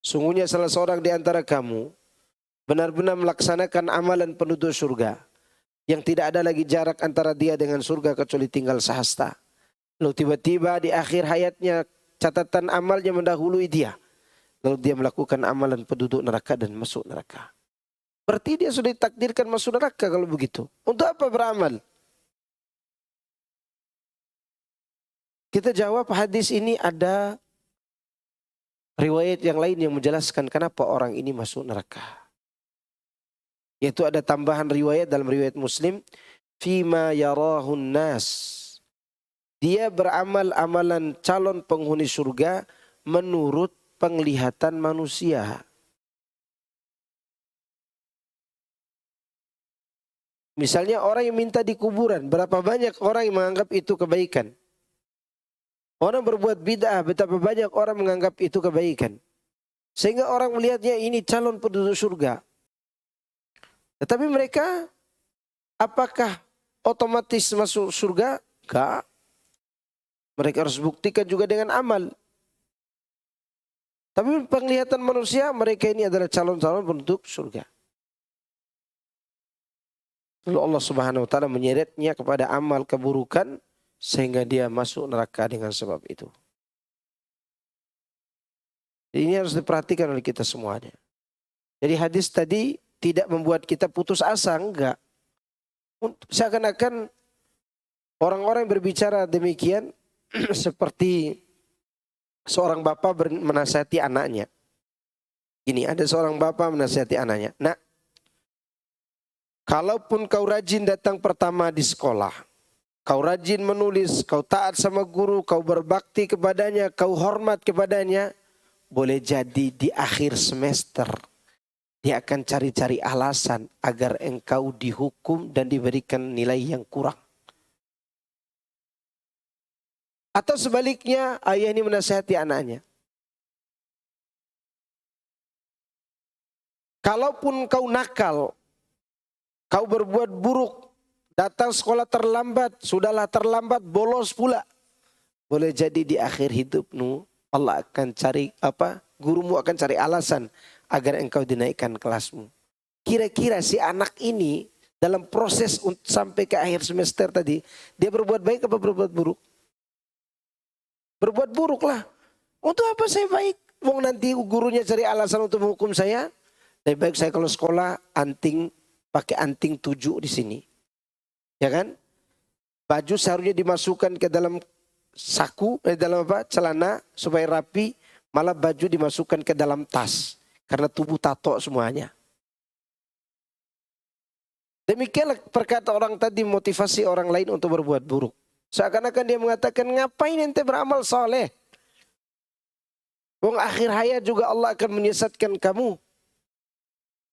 Sungguhnya salah seorang di antara kamu benar-benar melaksanakan amalan penduduk surga. Yang tidak ada lagi jarak antara dia dengan surga kecuali tinggal sehasta. Lalu tiba-tiba di akhir hayatnya catatan amalnya mendahului dia. Lalu dia melakukan amalan penduduk neraka dan masuk neraka. Berarti dia sudah ditakdirkan masuk neraka kalau begitu. Untuk apa beramal? Kita jawab hadis ini ada riwayat yang lain yang menjelaskan kenapa orang ini masuk neraka. Yaitu ada tambahan riwayat dalam riwayat Muslim. Fima yarahun nas. Dia beramal amalan calon penghuni surga menurut penglihatan manusia. Misalnya orang yang minta di kuburan. Berapa banyak orang yang menganggap itu kebaikan. Orang berbuat bid'ah. Betapa banyak orang menganggap itu kebaikan. Sehingga orang melihatnya ini calon penduduk surga. Tetapi mereka apakah otomatis masuk surga? Enggak. Mereka harus buktikan juga dengan amal. Tapi penglihatan manusia mereka ini adalah calon-calon penduduk surga. Lalu Allah Subhanahu wa taala menyeretnya kepada amal keburukan sehingga dia masuk neraka dengan sebab itu. Ini harus diperhatikan oleh kita semuanya. Jadi hadis tadi tidak membuat kita putus asa, enggak. Seakan-akan orang-orang berbicara demikian seperti seorang bapak menasihati anaknya. Ini ada seorang bapak menasihati anaknya. Nah, kalaupun kau rajin datang pertama di sekolah, kau rajin menulis, kau taat sama guru, kau berbakti kepadanya, kau hormat kepadanya, boleh jadi di akhir semester dia akan cari-cari alasan agar engkau dihukum dan diberikan nilai yang kurang. Atau sebaliknya, ayah ini menasihati anaknya. Kalaupun kau nakal, kau berbuat buruk, datang sekolah terlambat, sudahlah terlambat, bolos pula. Boleh jadi di akhir hidupmu, Allah akan cari gurumu akan cari alasan agar engkau dinaikkan kelasmu. Kira-kira si anak ini dalam proses sampai ke akhir semester tadi, dia berbuat baik apa berbuat buruk? Berbuat buruk lah. Untuk apa saya baik? Wong nanti gurunya cari alasan untuk menghukum saya. Lebih baik saya kalau sekolah pakai anting 7 di sini. Ya kan? Baju seharusnya dimasukkan ke dalam saku, dalam celana supaya rapi. Malah baju dimasukkan ke dalam tas. Karena tubuh tato semuanya. Demikianlah perkata orang tadi motivasi orang lain untuk berbuat buruk. Seakan-akan dia mengatakan, ngapain ente beramal soleh? Wong akhir hayat juga Allah akan menyesatkan kamu.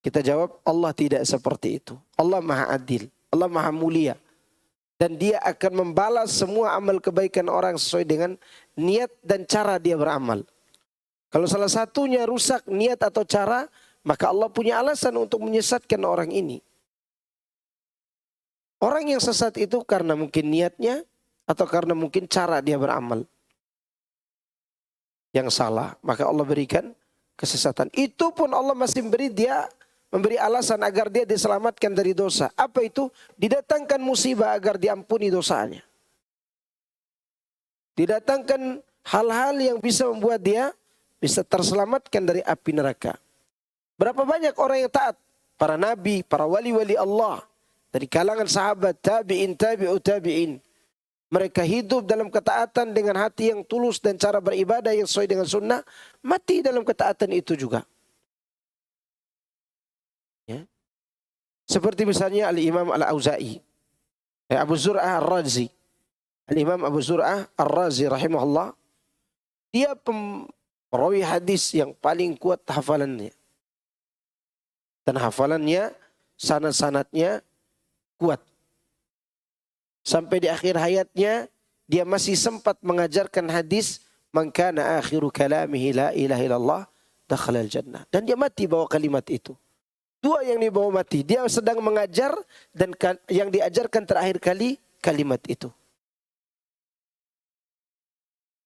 Kita jawab, Allah tidak seperti itu. Allah maha adil. Allah maha mulia. Dan dia akan membalas semua amal kebaikan orang sesuai dengan niat dan cara dia beramal. Kalau salah satunya rusak niat atau cara, maka Allah punya alasan untuk menyesatkan orang ini. Orang yang sesat itu karena mungkin niatnya atau karena mungkin cara dia beramal yang salah, maka Allah berikan kesesatan. Itu pun Allah masih memberi alasan agar dia diselamatkan dari dosa. Apa itu? Didatangkan musibah agar diampuni dosanya. Didatangkan hal-hal yang bisa membuat dia bisa terselamatkan dari api neraka. Berapa banyak orang yang taat? Para nabi, para wali-wali Allah. Dari kalangan sahabat, tabi'in, tabi'ut tabi'in. Mereka hidup dalam ketaatan dengan hati yang tulus dan cara beribadah yang sesuai dengan sunnah. Mati dalam ketaatan itu juga. Ya. Seperti misalnya Al-Imam Al-Auza'i. Abu Zur'ah Ar-Razi. Al-Imam Abu Zur'ah Ar-Razi rahimahullah. Dia perawi hadis yang paling kuat hafalannya. Dan hafalannya, sanad-sanadnya kuat. Sampai di akhir hayatnya, dia masih sempat mengajarkan hadis, man kana akhiru kalamihi la ilaha illallah, dakhalal jannah. Dan dia mati bawa kalimat itu. Dua yang dibawa mati. Dia sedang mengajar dan yang diajarkan terakhir kali kalimat itu.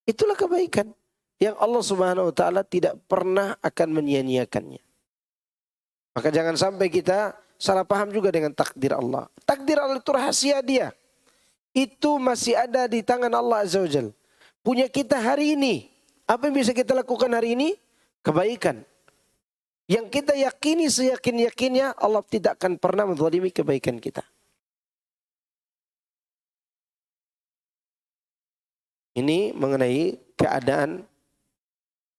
Itulah kebaikan yang Allah Subhanahu wa taala tidak pernah akan menyia-nyiakannya. Maka jangan sampai kita salah paham juga dengan takdir Allah. Takdir Allah itu rahasia dia. Itu masih ada di tangan Allah Azza wa Jalla. Punya kita hari ini. Apa yang bisa kita lakukan hari ini? Kebaikan. Yang kita yakini seyakin-yakinnya Allah tidak akan pernah menzalimi kebaikan kita. Ini mengenai keadaan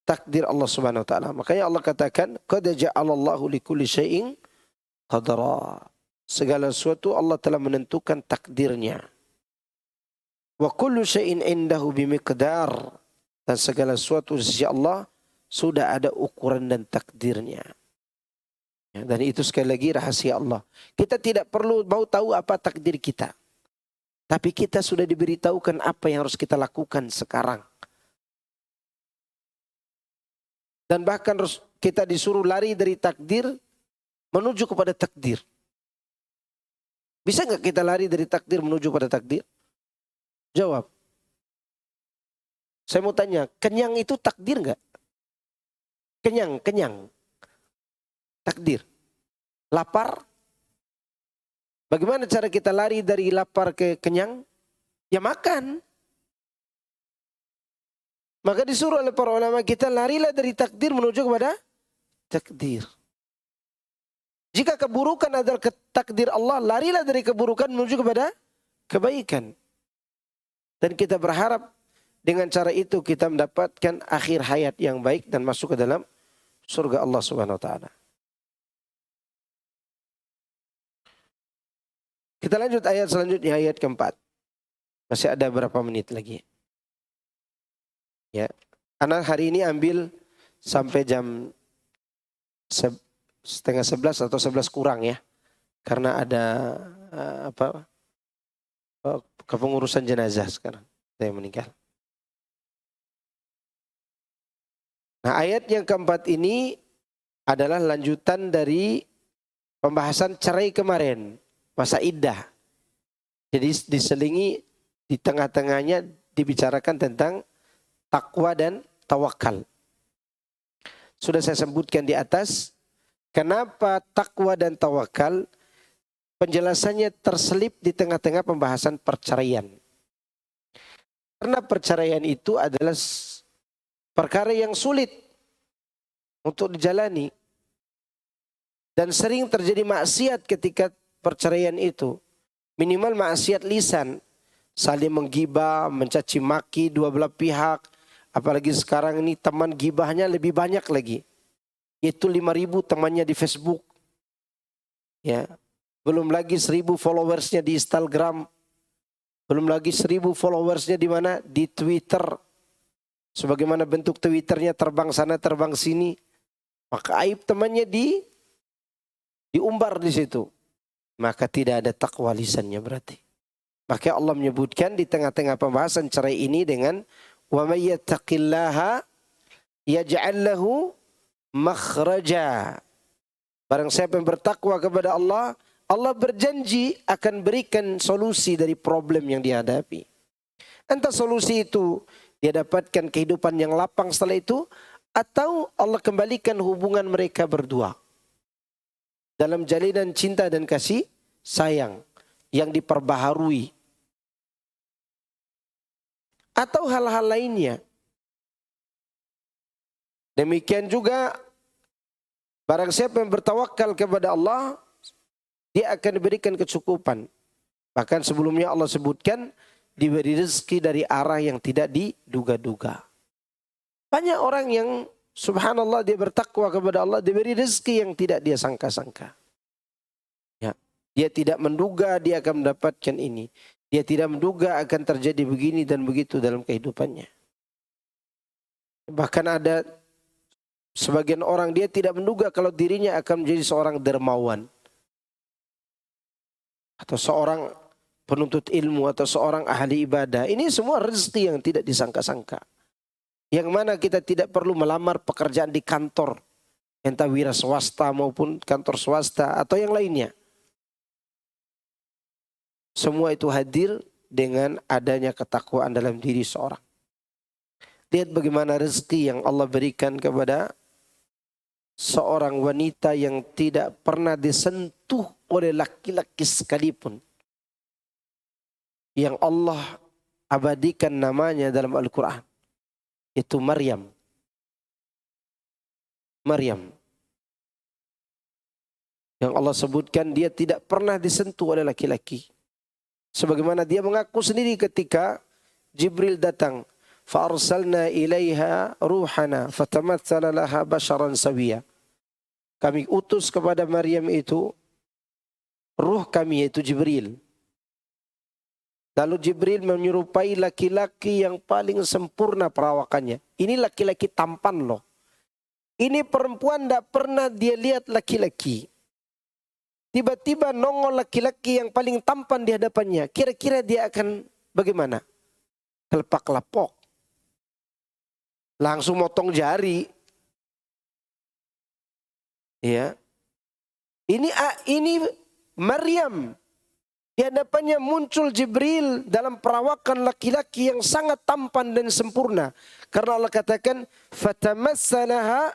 takdir Allah Subhanahu wa taala. Makanya Allah katakan, qad ja'alallahu likulli syai'in qadara. Segala sesuatu Allah telah menentukan takdirnya. Wa kullu syai'in indahu bimiqdar. Dan segala sesuatu di sisi Allah sudah ada ukuran dan takdirnya. Ya, dan itu sekali lagi rahasia Allah. Kita tidak perlu mau tahu apa takdir kita. Tapi kita sudah diberitahukan apa yang harus kita lakukan sekarang. Dan bahkan kita disuruh lari dari takdir menuju kepada takdir. Bisa nggak kita lari dari takdir menuju pada takdir? Jawab. Saya mau tanya, kenyang itu takdir nggak? Kenyang. Takdir. Lapar. Bagaimana cara kita lari dari lapar ke kenyang? Ya makan. Maka disuruh oleh para ulama kita larilah dari takdir menuju kepada takdir. Jika keburukan adalah takdir Allah, larilah dari keburukan menuju kepada kebaikan. Dan kita berharap dengan cara itu kita mendapatkan akhir hayat yang baik dan masuk ke dalam surga Allah Subhanahu wa taala. Kita lanjut ayat selanjutnya, ayat keempat. Masih ada berapa menit lagi? Ya, anak hari ini ambil sampai jam 10:30 atau 11 kurang ya. Karena ada kepengurusan jenazah sekarang. Saya meninggal. Nah, ayat yang keempat ini adalah lanjutan dari pembahasan cerai kemarin. Masa iddah. Jadi diselingi di tengah-tengahnya dibicarakan tentang takwa dan tawakal. Sudah saya sebutkan di atas. Kenapa takwa dan tawakal? Penjelasannya terselip di tengah-tengah pembahasan perceraian. Karena perceraian itu adalah perkara yang sulit untuk dijalani. Dan sering terjadi maksiat ketika perceraian itu. Minimal maksiat lisan. Saling menggibah, mencaci maki dua belah pihak. Apalagi sekarang ini teman gibahnya lebih banyak lagi. Yaitu 5.000 temannya di Facebook. Ya. Belum lagi 1.000 followersnya di Instagram. Belum lagi 1.000 followersnya di mana? Di Twitter. Sebagaimana bentuk Twitternya terbang sana terbang sini. Maka aib temannya diumbar di situ. Maka tidak ada takwa lisannya berarti. Maka Allah menyebutkan di tengah-tengah pembahasan cerai ini dengan wa may yattaqillaha yaj'al lahu makhraja. Barang siapa yang bertakwa kepada Allah, Allah berjanji akan berikan solusi dari problem yang dihadapi. Entah solusi itu dia dapatkan kehidupan yang lapang setelah itu, atau Allah kembalikan hubungan mereka berdua dalam jalinan cinta dan kasih sayang yang diperbaharui. Atau hal-hal lainnya. Demikian juga barang siapa yang bertawakal kepada Allah, dia akan diberikan kecukupan. Bahkan sebelumnya Allah sebutkan diberi rezeki dari arah yang tidak diduga-duga. Banyak orang yang subhanallah dia bertakwa kepada Allah, diberi rezeki yang tidak dia sangka-sangka. Ya, dia tidak menduga dia akan mendapatkan ini. Dia tidak menduga akan terjadi begini dan begitu dalam kehidupannya. Bahkan ada sebagian orang dia tidak menduga kalau dirinya akan menjadi seorang dermawan. Atau seorang penuntut ilmu atau seorang ahli ibadah. Ini semua rezeki yang tidak disangka-sangka. Yang mana kita tidak perlu melamar pekerjaan di kantor. Entah wira swasta maupun kantor swasta atau yang lainnya. Semua itu hadir dengan adanya ketakwaan dalam diri seorang. Lihat bagaimana rezeki yang Allah berikan kepada seorang wanita yang tidak pernah disentuh oleh laki-laki sekalipun. Yang Allah abadikan namanya dalam Al-Quran. Itu Maryam. Maryam. Yang Allah sebutkan dia tidak pernah disentuh oleh laki-laki. Sebagaimana dia mengaku sendiri ketika Jibril datang. Fa'arsalna ilaiha ruhana fatamatsala laha basharan sawiya. Kami utus kepada Maryam itu ruh kami yaitu Jibril. Lalu Jibril menyerupai laki-laki yang paling sempurna perawakannya. Ini laki-laki tampan loh. Ini perempuan tidak pernah dia lihat laki-laki. Tiba-tiba nongol laki-laki yang paling tampan di hadapannya. Kira-kira dia akan bagaimana? Kelepak-lepok. Langsung motong jari. Ya. Ini Maryam. Di hadapannya muncul Jibril dalam perawakan laki-laki yang sangat tampan dan sempurna. Karena Allah katakan fatamassalaha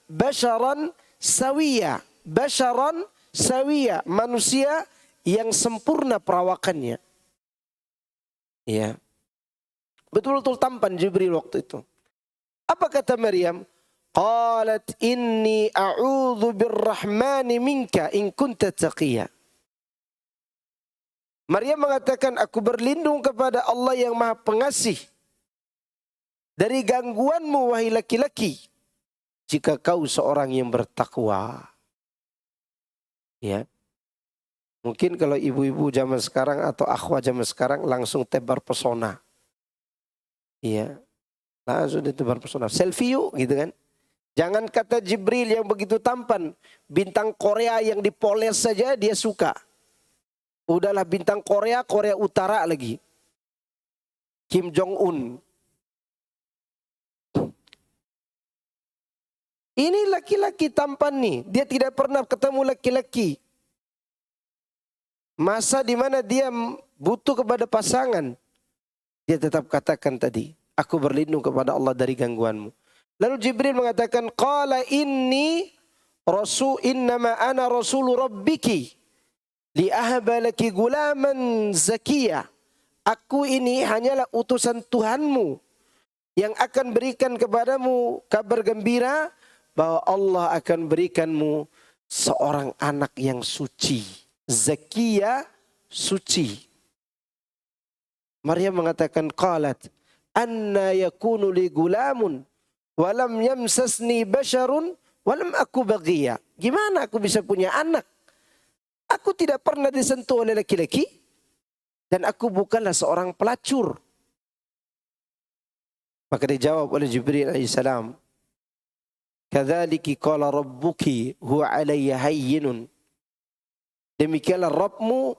basharan sawiya. Basharan sawiya, manusia yang sempurna perawakannya. Ya. Betul-betul tampan Jibril waktu itu. Apa kata Maryam? Qalat inni a'udzu birrahmani minka in kunta taqiyya. Maryam mengatakan, aku berlindung kepada Allah yang Maha Pengasih dari gangguanmu wahai laki-laki, jika kau seorang yang bertakwa. Ya. Mungkin kalau ibu-ibu zaman sekarang atau akhwat zaman sekarang langsung tebar pesona. Iya. Langsung ditebar pesona. Selfie yuk gitu kan. Jangan kata Jibril yang begitu tampan. Bintang Korea yang dipoles saja dia suka. Udahlah bintang Korea, Korea Utara lagi. Kim Jong-un. Ini laki-laki tampan nih. Dia tidak pernah ketemu laki-laki. Masa di mana dia butuh kepada pasangan. Dia tetap katakan tadi, aku berlindung kepada Allah dari gangguanmu. Lalu Jibril mengatakan, qala innama ana rasulu rabbiki li ahaba laki gulaman zakiyah. Aku ini hanyalah utusan Tuhanmu yang akan berikan kepadamu kabar gembira bahwa Allah akan berikanmu seorang anak yang suci. Zakiya, suci. Maryam mengatakan, qalat, anna yakunu li gulamun walam yamsasni basharun walam aku baghiya. Gimana aku bisa punya anak? Aku tidak pernah disentuh oleh laki-laki dan aku bukanlah seorang pelacur. Maka dijawab oleh Jibril alaihissalam, kadzaliki qala rabbuki huwa alayya hayyinun. Demikianlah Rabbmu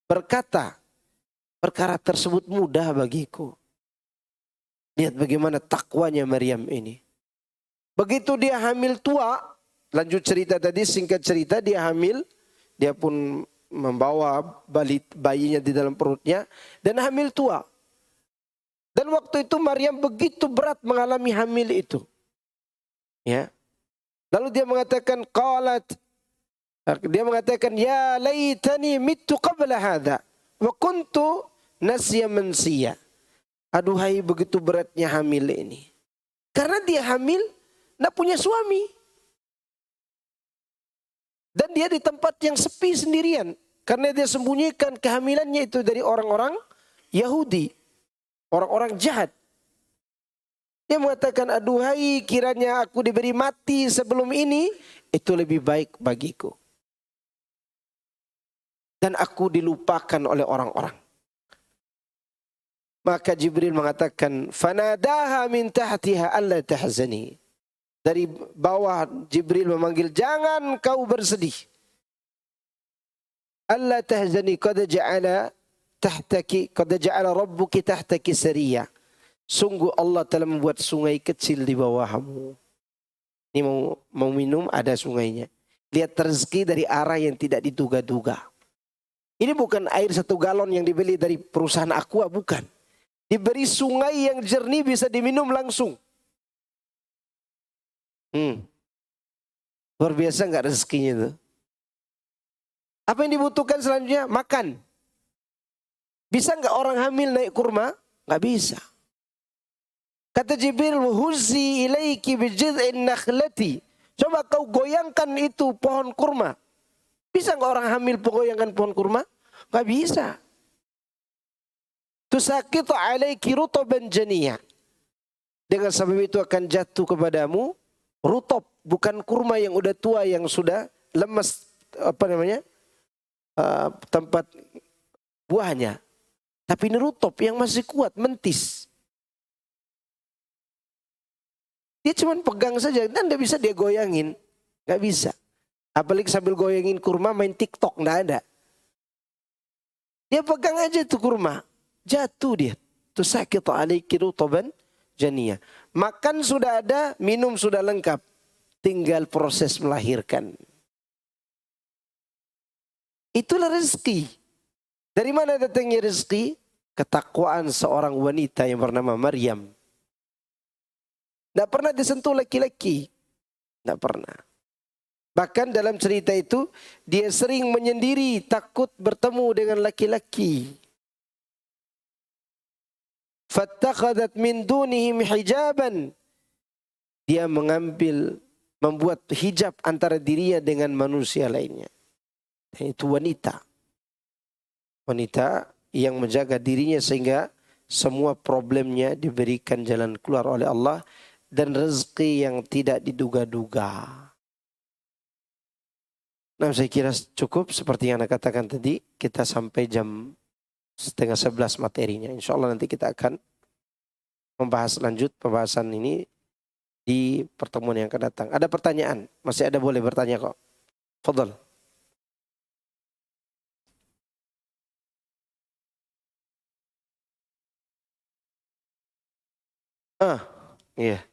berkata, perkara tersebut mudah bagiku. Lihat bagaimana takwanya Maryam ini. Begitu dia hamil tua, lanjut cerita tadi, singkat cerita, dia hamil, dia pun membawa bayinya di dalam perutnya dan hamil tua. Dan waktu itu Maryam begitu berat mengalami hamil itu. Ya. Lalu dia mengatakan qalat, dia mengatakan ya laitani mittu qabla hadha wa kuntu nasya mansiya. Aduhai begitu beratnya hamil ini. Karena dia hamil enggak punya suami. Dan dia di tempat yang sepi sendirian karena dia sembunyikan kehamilannya itu dari orang-orang Yahudi, orang-orang jahat. Dia mengatakan, aduhai kiranya aku diberi mati sebelum ini, itu lebih baik bagiku. Dan aku dilupakan oleh orang-orang. Maka Jibril mengatakan, fanadaha min tahtiha alla tahzani. Dari bawah Jibril memanggil, jangan kau bersedih. Alla tahzani qad ja'ala tahtaki, qad ja'ala rabbuki tahtaki sariyah. Sungguh Allah telah membuat sungai kecil di bawahmu. Ini mau minum ada sungainya. Lihat rezeki dari arah yang tidak diduga-duga. Ini bukan air 1 galon yang dibeli dari perusahaan aqua, bukan. Diberi sungai yang jernih bisa diminum langsung. Luar biasa enggak rezekinya itu? Apa yang dibutuhkan selanjutnya? Makan. Bisa enggak orang hamil naik kurma? Enggak bisa. Kata Jibril, huzzi ilaiki bijid'in nakhlati. Coba kau goyangkan itu pohon kurma. Bisa enggak orang hamil goyangkan pohon kurma? Enggak bisa. Tusaqitu alaiki rutaban janiyah. Dengan sebab itu akan jatuh kepadamu rutab, bukan kurma yang udah tua yang sudah lemas tempat buahnya. Tapi ini rutab yang masih kuat, mentis. Dia cuma pegang saja dan tidak bisa dia goyangin. Gak bisa. Apalagi sambil goyangin kurma main TikTok, tidak ada. Dia pegang aja tuh kurma. Jatuh dia. Tusaqitu alaiki rutaban janiyah. Makan sudah ada, minum sudah lengkap. Tinggal proses melahirkan. Itulah rezeki. Dari mana datangnya rezeki? Ketakwaan seorang wanita yang bernama Maryam. Tidak pernah disentuh laki-laki. Tidak pernah. Bahkan dalam cerita itu, dia sering menyendiri, takut bertemu dengan laki-laki. Fattakhadat min dunihim hijaban. Dia membuat hijab antara dirinya dengan manusia lainnya. Dan itu wanita. Wanita yang menjaga dirinya sehingga semua problemnya diberikan jalan keluar oleh Allah. Dan rezeki yang tidak diduga-duga. Nah, saya kira cukup seperti yang Anda katakan tadi. Kita sampai jam 10:30 materinya. Insya Allah nanti kita akan membahas lanjut pembahasan ini di pertemuan yang akan datang. Ada pertanyaan? Masih ada, boleh bertanya kok. Fadhal. Iya.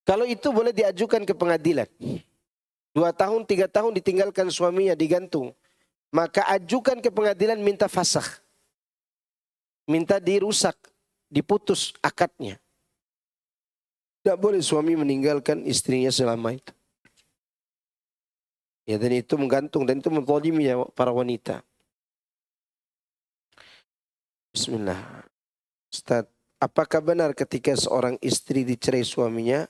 Kalau itu boleh diajukan ke pengadilan. 2 tahun, 3 tahun ditinggalkan suaminya, digantung. Maka ajukan ke pengadilan minta fasakh. Minta dirusak, diputus akadnya. Tidak boleh suami meninggalkan istrinya selama itu. Ya, dan itu menggantung dan itu menzaliminya para wanita. Bismillah. Ustaz, apakah benar ketika seorang istri dicerai suaminya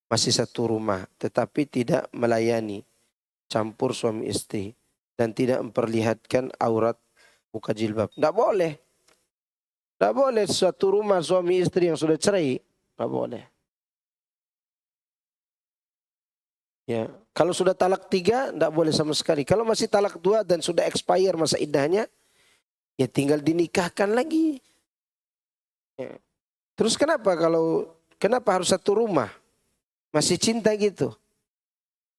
masih satu rumah tetapi tidak melayani campur suami istri dan tidak memperlihatkan aurat buka jilbab? Tidak boleh. Tidak boleh satu rumah suami istri yang sudah cerai. Tidak boleh. Ya, kalau sudah talak 3, tidak boleh sama sekali. Kalau masih talak 2 dan sudah expire masa iddahnya, ya tinggal dinikahkan lagi. Ya. Terus kenapa harus satu rumah? Masih cinta gitu.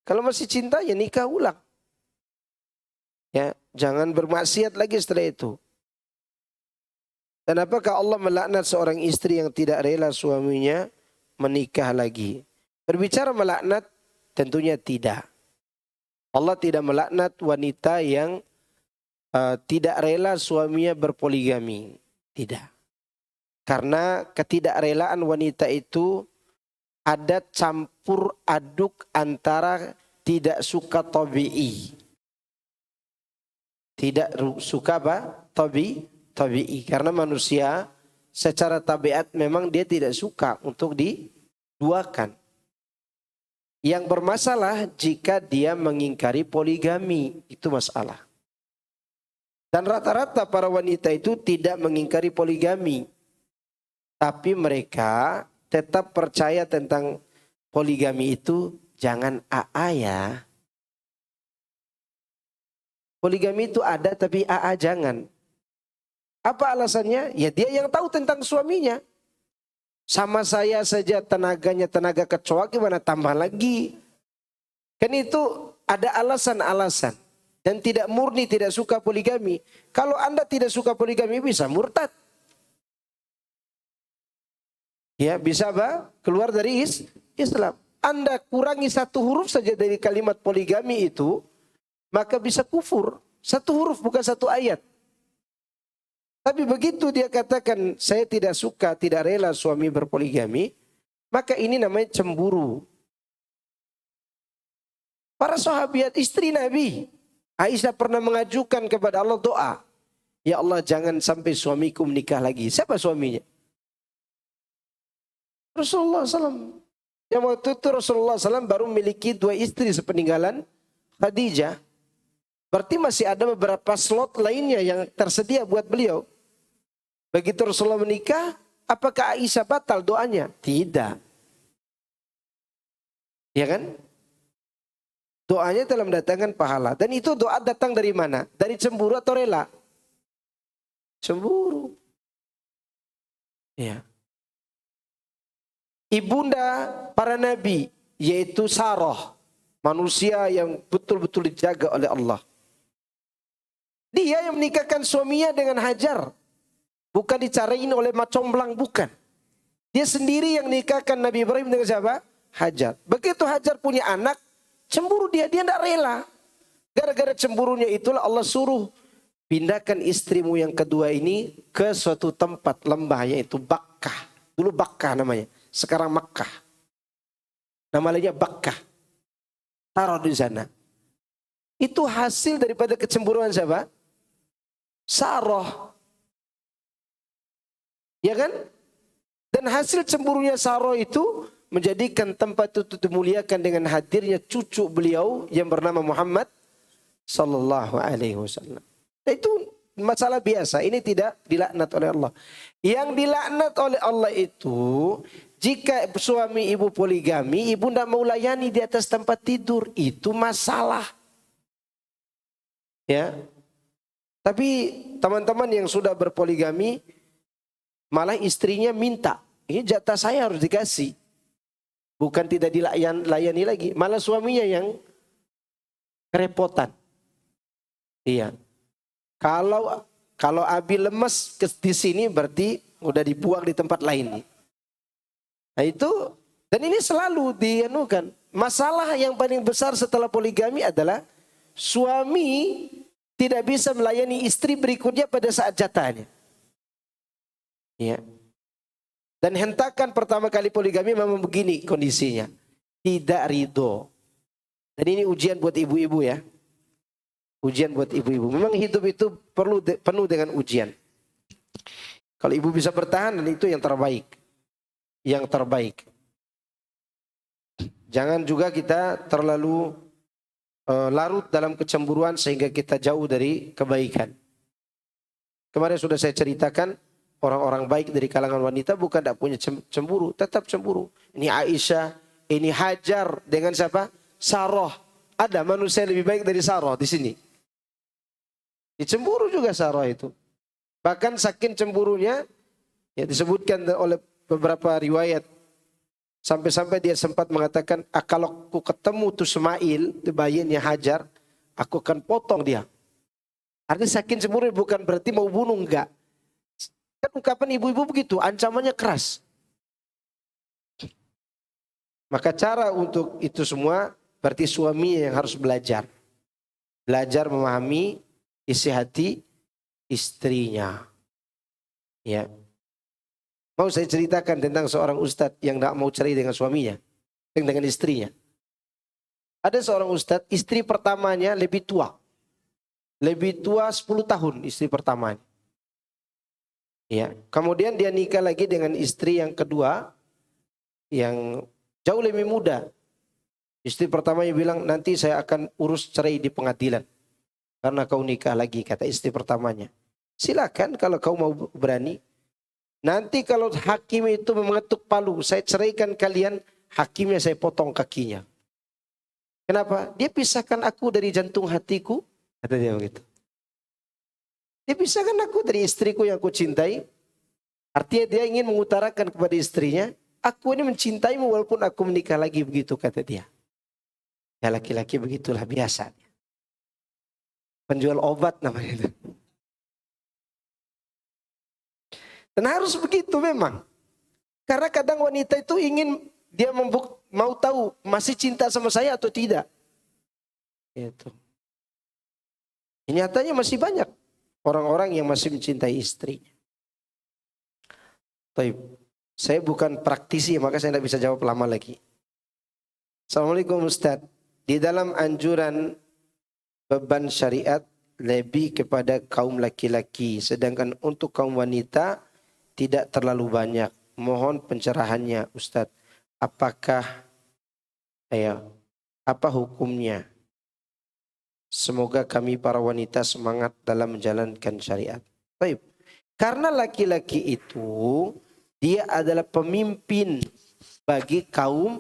Kalau masih cinta ya nikah ulang. Ya, jangan bermaksiat lagi setelah itu. Dan apakah Allah melaknat seorang istri yang tidak rela suaminya menikah lagi? Berbicara melaknat, tentunya tidak. Allah tidak melaknat wanita yang tidak rela suaminya berpoligami. Tidak. Karena ketidakrelaan wanita itu ada campur aduk antara tidak suka tabi'i. Tidak suka apa? Tabi'i. Karena manusia secara tabiat memang dia tidak suka untuk diduakan. Yang bermasalah jika dia mengingkari poligami. Itu masalah. Dan rata-rata para wanita itu tidak mengingkari poligami. Tapi mereka tetap percaya tentang poligami itu. Jangan AA ya. Poligami itu ada tapi AA jangan. Apa alasannya? Ya dia yang tahu tentang suaminya. Sama saya saja tenaganya tenaga kecoa, gimana tambah lagi. Kan itu ada alasan-alasan. Dan tidak murni tidak suka poligami. Kalau Anda tidak suka poligami bisa murtad. Ya bisa apa? Keluar dari Islam. Anda kurangi satu huruf saja dari kalimat poligami itu, maka bisa kufur. Satu huruf bukan satu ayat. Tapi begitu dia katakan saya tidak suka, tidak rela suami berpoligami, maka ini namanya cemburu. Para sahabat istri Nabi, Aisyah pernah mengajukan kepada Allah doa. Ya Allah jangan sampai suamiku menikah lagi. Siapa suaminya? Rasulullah SAW. Yang waktu itu Rasulullah SAW baru memiliki 2 istri sepeninggalan Khadijah. Berarti masih ada beberapa slot lainnya yang tersedia buat beliau. Begitu Rasulullah menikah, apakah Aisyah batal doanya? Tidak. Ya kan? Doanya telah mendatangkan pahala. Dan itu doa datang dari mana? Dari cemburu atau rela? Cemburu. Ya. Ibunda para nabi, yaitu Sarah. Manusia yang betul-betul dijaga oleh Allah. Dia yang menikahkan suaminya dengan Hajar. Bukan dicariin oleh macomblang, bukan. Dia sendiri yang nikahkan Nabi Ibrahim dengan siapa? Hajar. Begitu Hajar punya anak, cemburu dia tidak rela. Gara-gara cemburunya itulah Allah suruh pindahkan istrimu yang kedua ini ke suatu tempat lembah yaitu Bakkah. Dulu Bakkah namanya, sekarang Makkah. Nama lainnya Bakkah. Taruh di sana. Itu hasil daripada kecemburuan siapa? Sarah. Ya kan? Dan hasil cemburunya Sarah itu menjadikan tempat itu dimuliakan dengan hadirnya cucu beliau yang bernama Muhammad sallallahu alaihi wasallam. Itu masalah biasa, ini tidak dilaknat oleh Allah. Yang dilaknat oleh Allah itu jika suami ibu poligami, ibu tidak mau layani di atas tempat tidur, itu masalah. Ya. Tapi teman-teman yang sudah berpoligami malah istrinya minta, ini jatah saya harus dikasih. Bukan tidak dilayani lagi. Malah suaminya yang kerepotan. Iya. Kalau Abi lemes di sini berarti udah dibuang di tempat lain. Nah itu, dan ini selalu dianukan. Masalah yang paling besar setelah poligami adalah suami tidak bisa melayani istri berikutnya pada saat jatahnya. Ya. Dan hentakan pertama kali poligami memang begini kondisinya. Tidak ridho. Dan ini ujian buat ibu-ibu ya. Ujian buat ibu-ibu. Memang hidup itu penuh dengan ujian. Kalau ibu bisa bertahan, dan itu yang terbaik. Yang terbaik. Jangan juga kita terlalu larut dalam kecemburuan sehingga kita jauh dari kebaikan. Kemarin sudah saya ceritakan, orang-orang baik dari kalangan wanita bukan tidak punya cemburu, tetap cemburu. Ini Aisyah, ini Hajar dengan siapa? Sarah. Ada manusia lebih baik dari Sarah di sini. Dicemburu juga Sarah itu. Bahkan saking cemburunya, ya disebutkan oleh beberapa riwayat, sampai-sampai dia sempat mengatakan, kalau aku ketemu tuh Ismail, itu bayinya Hajar, aku akan potong dia. Artinya saking cemburu bukan berarti mau bunuh, enggak. Kan ungkapan ibu-ibu begitu, ancamannya keras. Maka cara untuk itu semua, berarti suami yang harus belajar. Belajar memahami isi hati istrinya. Ya. Mau saya ceritakan tentang seorang ustadz yang tidak mau cerai dengan suaminya, dengan istrinya. Ada seorang ustadz, istri pertamanya lebih tua. Lebih tua 10 tahun istri pertamanya. Ya. Kemudian dia nikah lagi dengan istri yang kedua, yang jauh lebih muda. Istri pertamanya bilang, nanti saya akan urus cerai di pengadilan. Karena kau nikah lagi, kata istri pertamanya. Silakan kalau kau mau berani. Nanti kalau hakim itu mengetuk palu, saya ceraikan kalian, hakimnya saya potong kakinya. Kenapa? Dia pisahkan aku dari jantung hatiku, kata dia begitu. Dia pisahkan aku dari istriku yang aku cintai. Artinya dia ingin mengutarakan kepada istrinya, aku ini mencintaimu walaupun aku menikah lagi, begitu kata dia. Ya laki-laki begitulah biasa. Penjual obat namanya itu. Dan harus begitu memang. Karena kadang wanita itu ingin dia mau tahu masih cinta sama saya atau tidak. Itu. Nyatanya masih banyak orang-orang yang masih mencintai istrinya. Baik. Saya bukan praktisi maka saya tidak bisa jawab lama lagi. Assalamualaikum Ustaz. Di dalam anjuran beban syariat lebih kepada kaum laki-laki. Sedangkan untuk kaum wanita tidak terlalu banyak. Mohon pencerahannya Ustaz. Apa hukumnya? Semoga kami para wanita semangat dalam menjalankan syariat. Baik. Karena laki-laki itu dia adalah pemimpin bagi kaum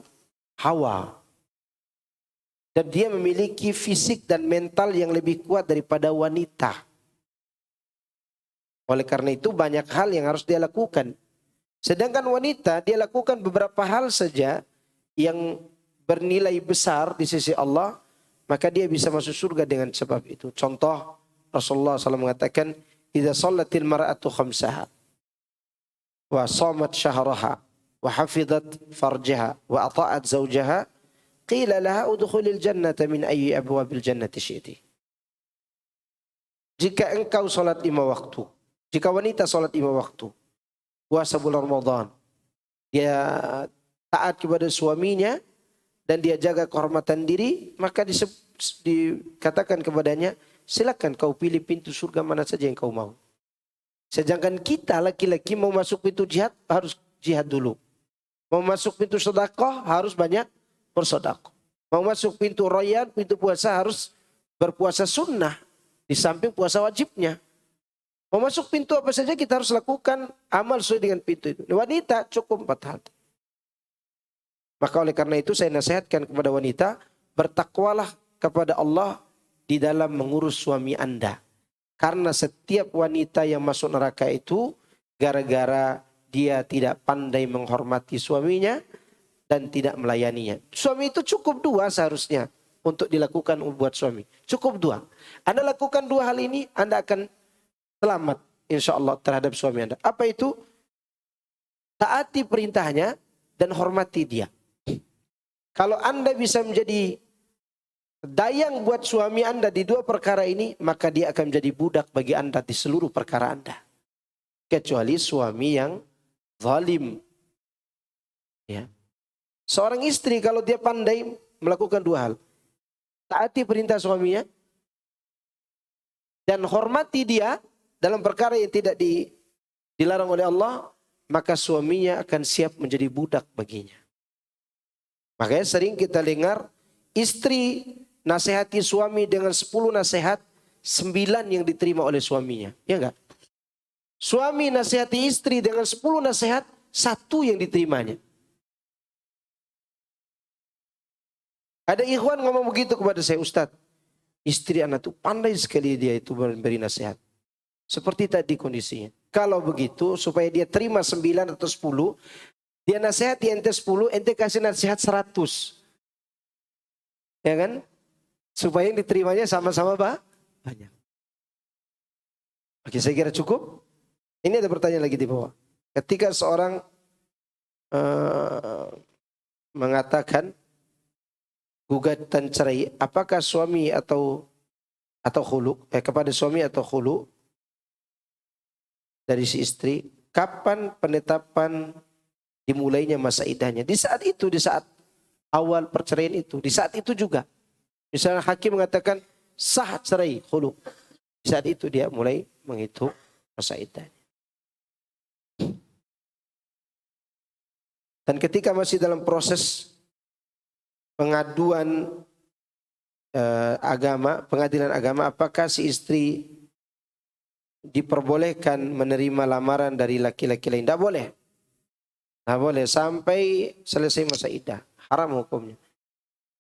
Hawa. Dan dia memiliki fisik dan mental yang lebih kuat daripada wanita. Oleh karena itu banyak hal yang harus dia lakukan. Sedangkan wanita dia lakukan beberapa hal saja yang bernilai besar di sisi Allah. Maka dia bisa masuk surga dengan sebab itu. Contoh Rasulullah SAW mengatakan, "Idza shallatil mar'atu khamsaha wa shamat syahraha wa hafizat farjaha wa ata'at zawjaha qila laha udkhulil jannata min ayyi abwabil jannati syi'ti." Jika engkau salat 5 waktu, jika wanita salat 5 waktu, puasa bulan Ramadan, dia taat kepada suaminya dan dia jaga kehormatan diri, maka dikatakan kepadanya, silakan kau pilih pintu surga mana saja yang kau mau. Sedangkan kita laki-laki mau masuk pintu jihad, harus jihad dulu. Mau masuk pintu sedekah, harus banyak bersedekah. Mau masuk pintu rayyan, pintu puasa, harus berpuasa sunnah di samping puasa wajibnya. Mau masuk pintu apa saja kita harus lakukan amal sesuai dengan pintu itu. Wanita cukup 4 hal. Maka oleh karena itu saya nasihatkan kepada wanita, bertakwalah kepada Allah di dalam mengurus suami Anda. Karena setiap wanita yang masuk neraka itu gara-gara dia tidak pandai menghormati suaminya dan tidak melayaninya. Suami itu cukup 2 seharusnya untuk dilakukan buat suami. Cukup 2. Anda lakukan 2 hal ini, Anda akan selamat insya Allah terhadap suami Anda. Apa itu? Taati perintahnya dan hormati dia. Kalau Anda bisa menjadi dayang buat suami Anda di 2 perkara ini, maka dia akan menjadi budak bagi Anda di seluruh perkara Anda. Kecuali suami yang zalim. Ya. Seorang istri kalau dia pandai melakukan 2 hal. taati perintah suaminya, dan hormati dia dalam perkara yang tidak dilarang oleh Allah, maka suaminya akan siap menjadi budak baginya. Makanya sering kita dengar istri nasihati suami dengan 10 nasihat, 9 yang diterima oleh suaminya. Ya enggak? Suami nasihati istri dengan 10 nasihat, 1 yang diterimanya. Ada ikhwan ngomong begitu kepada saya, Ustadz, istri anak itu pandai sekali dia itu memberi nasihat. Seperti tadi kondisinya. Kalau begitu supaya dia terima 9 atau 10, dia nasihati ente 10, ente kasih nasihat 100. Ya kan? Supaya yang diterimanya sama-sama banyak. Oke, saya kira cukup. Ini ada pertanyaan lagi di bawah. Ketika seorang mengatakan gugatan cerai, apakah suami atau khulu, kepada suami atau khulu dari si istri, kapan penetapan dimulainya masa iddahnya? Di saat itu, di saat awal perceraian itu, di saat itu juga. Misalnya hakim mengatakan sah cerai khulu, di saat itu dia mulai menghitung masa iddahnya. Dan ketika masih dalam proses pengaduan pengadilan agama, apakah si istri diperbolehkan menerima lamaran dari laki-laki lain? Tidak boleh. Tidak boleh sampai selesai masa iddah. Haram hukumnya.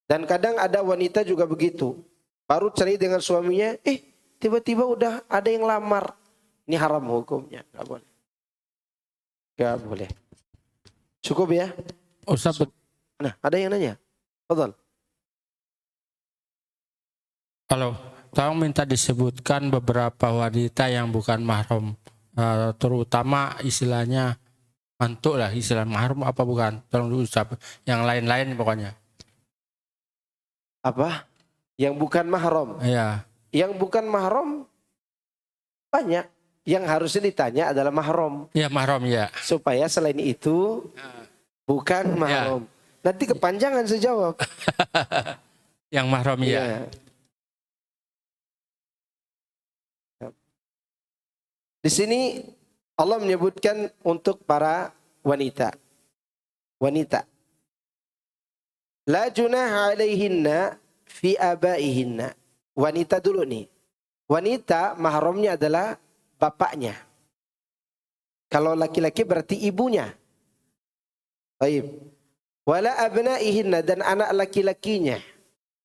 Dan kadang ada wanita juga begitu. Baru cerai dengan suaminya, tiba-tiba udah ada yang lamar. Ini haram hukumnya. Tidak boleh. Tidak boleh. Cukup ya? Ustaz, Nah, ada yang nanya. Fadhal. kalau tolong minta disebutkan beberapa wanita yang bukan mahram, terutama istilahnya mantu lah, istilah mahram apa bukan? Tolong diucap. Yang lain-lain pokoknya. Apa? Yang bukan mahram. Iya. Yang bukan mahram banyak. Yang harusnya ditanya adalah mahram. Iya, mahram ya. Supaya selain itu bukan mahram. Nanti kepanjangan saya jawab. Yang mahram ya. Ya. Di sini Allah menyebutkan untuk para wanita. Wanita. La junaha alaihinna fi abaihinna. Wanita dulu nih. Wanita mahramnya adalah bapaknya. Kalau laki-laki berarti ibunya. Baik. Wala abnaihinna, dan anak laki-lakinya.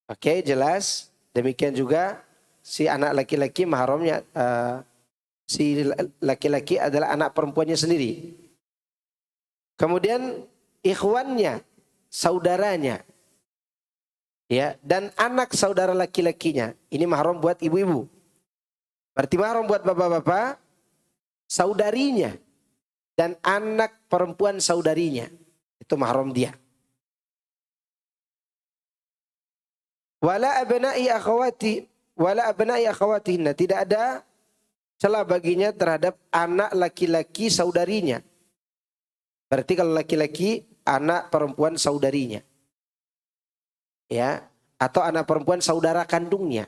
Oke, jelas. Demikian juga si anak laki-laki mahramnya, si laki-laki adalah anak perempuannya sendiri. Kemudian ikhwannya, saudaranya. Ya, dan anak saudara laki-lakinya. Ini mahram buat ibu-ibu. Berarti mahram buat bapak-bapak, saudarinya, dan anak perempuan saudarinya. Itu mahram dia. Wala abna'i akhawatihinna, tidak ada celah baginya terhadap anak laki-laki saudarinya. Berarti kalau laki-laki, anak perempuan saudarinya. Ya, atau anak perempuan saudara kandungnya.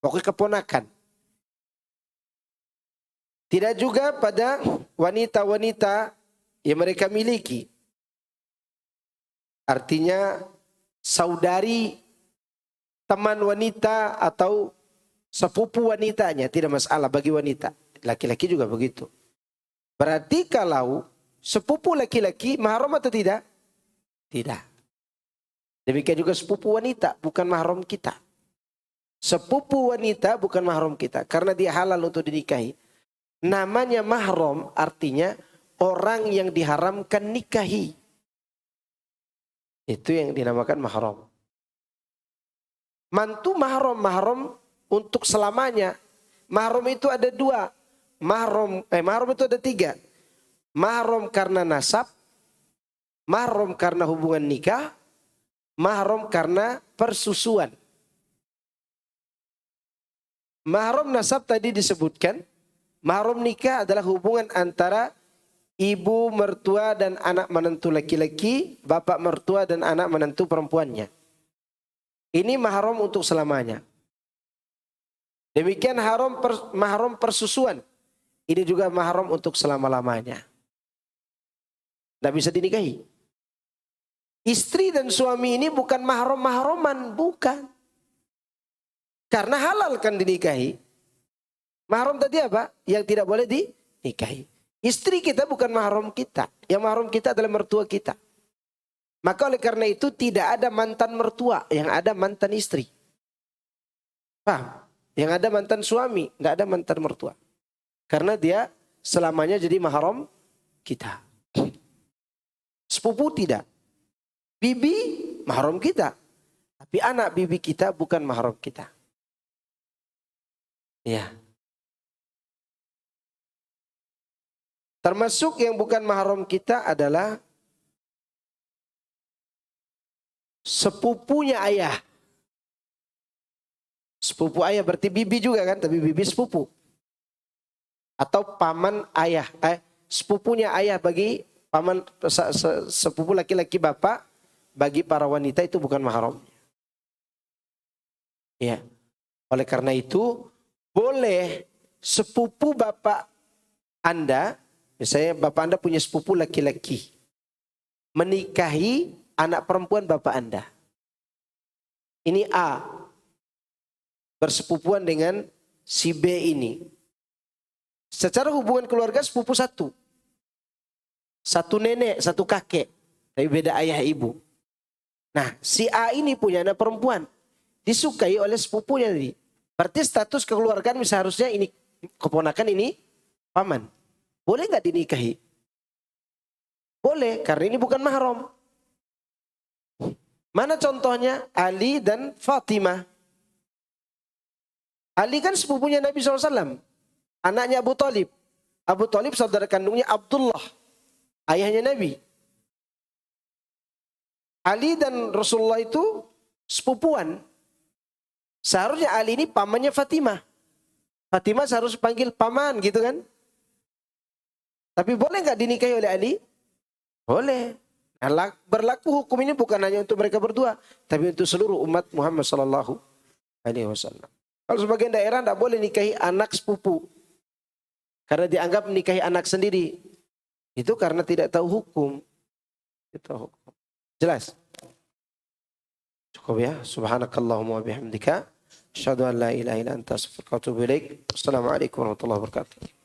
Pokoknya keponakan. Tidak juga pada wanita-wanita yang mereka miliki. Artinya saudari teman wanita atau sepupu wanitanya, tidak masalah bagi wanita. Laki-laki juga begitu. Berarti kalau sepupu laki-laki mahram atau tidak? Tidak. Demikian juga sepupu wanita bukan mahram kita. Sepupu wanita bukan mahram kita karena dia halal untuk dinikahi. Namanya mahram artinya orang yang diharamkan nikahi. Itu yang dinamakan mahram. Mantu mahram untuk selamanya. Mahram itu ada 2. Mahram itu ada 3. Mahram karena nasab, mahram karena hubungan nikah, mahram karena persusuan. Mahram nasab tadi disebutkan, mahram nikah adalah hubungan antara ibu mertua dan anak menantu laki-laki, bapak mertua dan anak menantu perempuannya. Ini mahram untuk selamanya. Demikian mahram persusuan. Ini juga mahram untuk selama-lamanya. Tidak bisa dinikahi. Istri dan suami ini bukan mahram-mahroman, bukan. Karena halal kan dinikahi. Mahram tadi apa? Yang tidak boleh dinikahi. Istri kita bukan mahram kita. Yang mahram kita adalah mertua kita. Maka oleh karena itu tidak ada mantan mertua, yang ada mantan istri. Paham? Yang ada mantan suami, nggak ada mantan mertua. Karena dia selamanya jadi mahram kita. Sepupu tidak. Bibi mahram kita. Tapi anak bibi kita bukan mahram kita. Ya. Termasuk yang bukan mahram kita adalah sepupunya ayah. Sepupu ayah berarti bibi juga kan, tapi bibi sepupu. Atau paman ayah, sepupunya ayah bagi paman sepupu laki-laki bapak bagi para wanita itu bukan mahram. Ya. Oleh karena itu boleh sepupu bapak Anda, misalnya bapak Anda punya sepupu laki-laki, menikahi anak perempuan bapak Anda. Ini A, bersepupuan dengan si B ini. Secara hubungan keluarga sepupu satu. Satu nenek, satu kakek. Tapi beda ayah ibu. Nah, si A ini punya anak perempuan. Disukai oleh sepupunya tadi. Berarti status kekeluargaan seharusnya ini keponakan, ini paman. Boleh nggak dinikahi? Boleh, karena ini bukan mahram. Mana contohnya? Ali dan Fatimah. Ali kan sepupunya Nabi SAW. Anaknya Abu Talib. Abu Talib saudara kandungnya Abdullah. Ayahnya Nabi. Ali dan Rasulullah itu sepupuan. Seharusnya Ali ini pamannya Fatimah. Fatimah seharus panggil paman gitu kan. Tapi boleh nggak dinikahi oleh Ali? Boleh. Nah, berlaku hukum ini bukan hanya untuk mereka berdua, tapi untuk seluruh umat Muhammad sallallahu alaihi wasallam. Kalau sebagian daerah tidak boleh nikahi anak sepupu. Karena dianggap menikahi anak sendiri. Itu karena tidak tahu hukum. Jelas? Cukup ya. Subhanakallahumma wa bihamdika. Asyhadu an la ilaha illa anta astaghfiruka wa atubu ilaik. Assalamualaikum warahmatullahi wabarakatuh.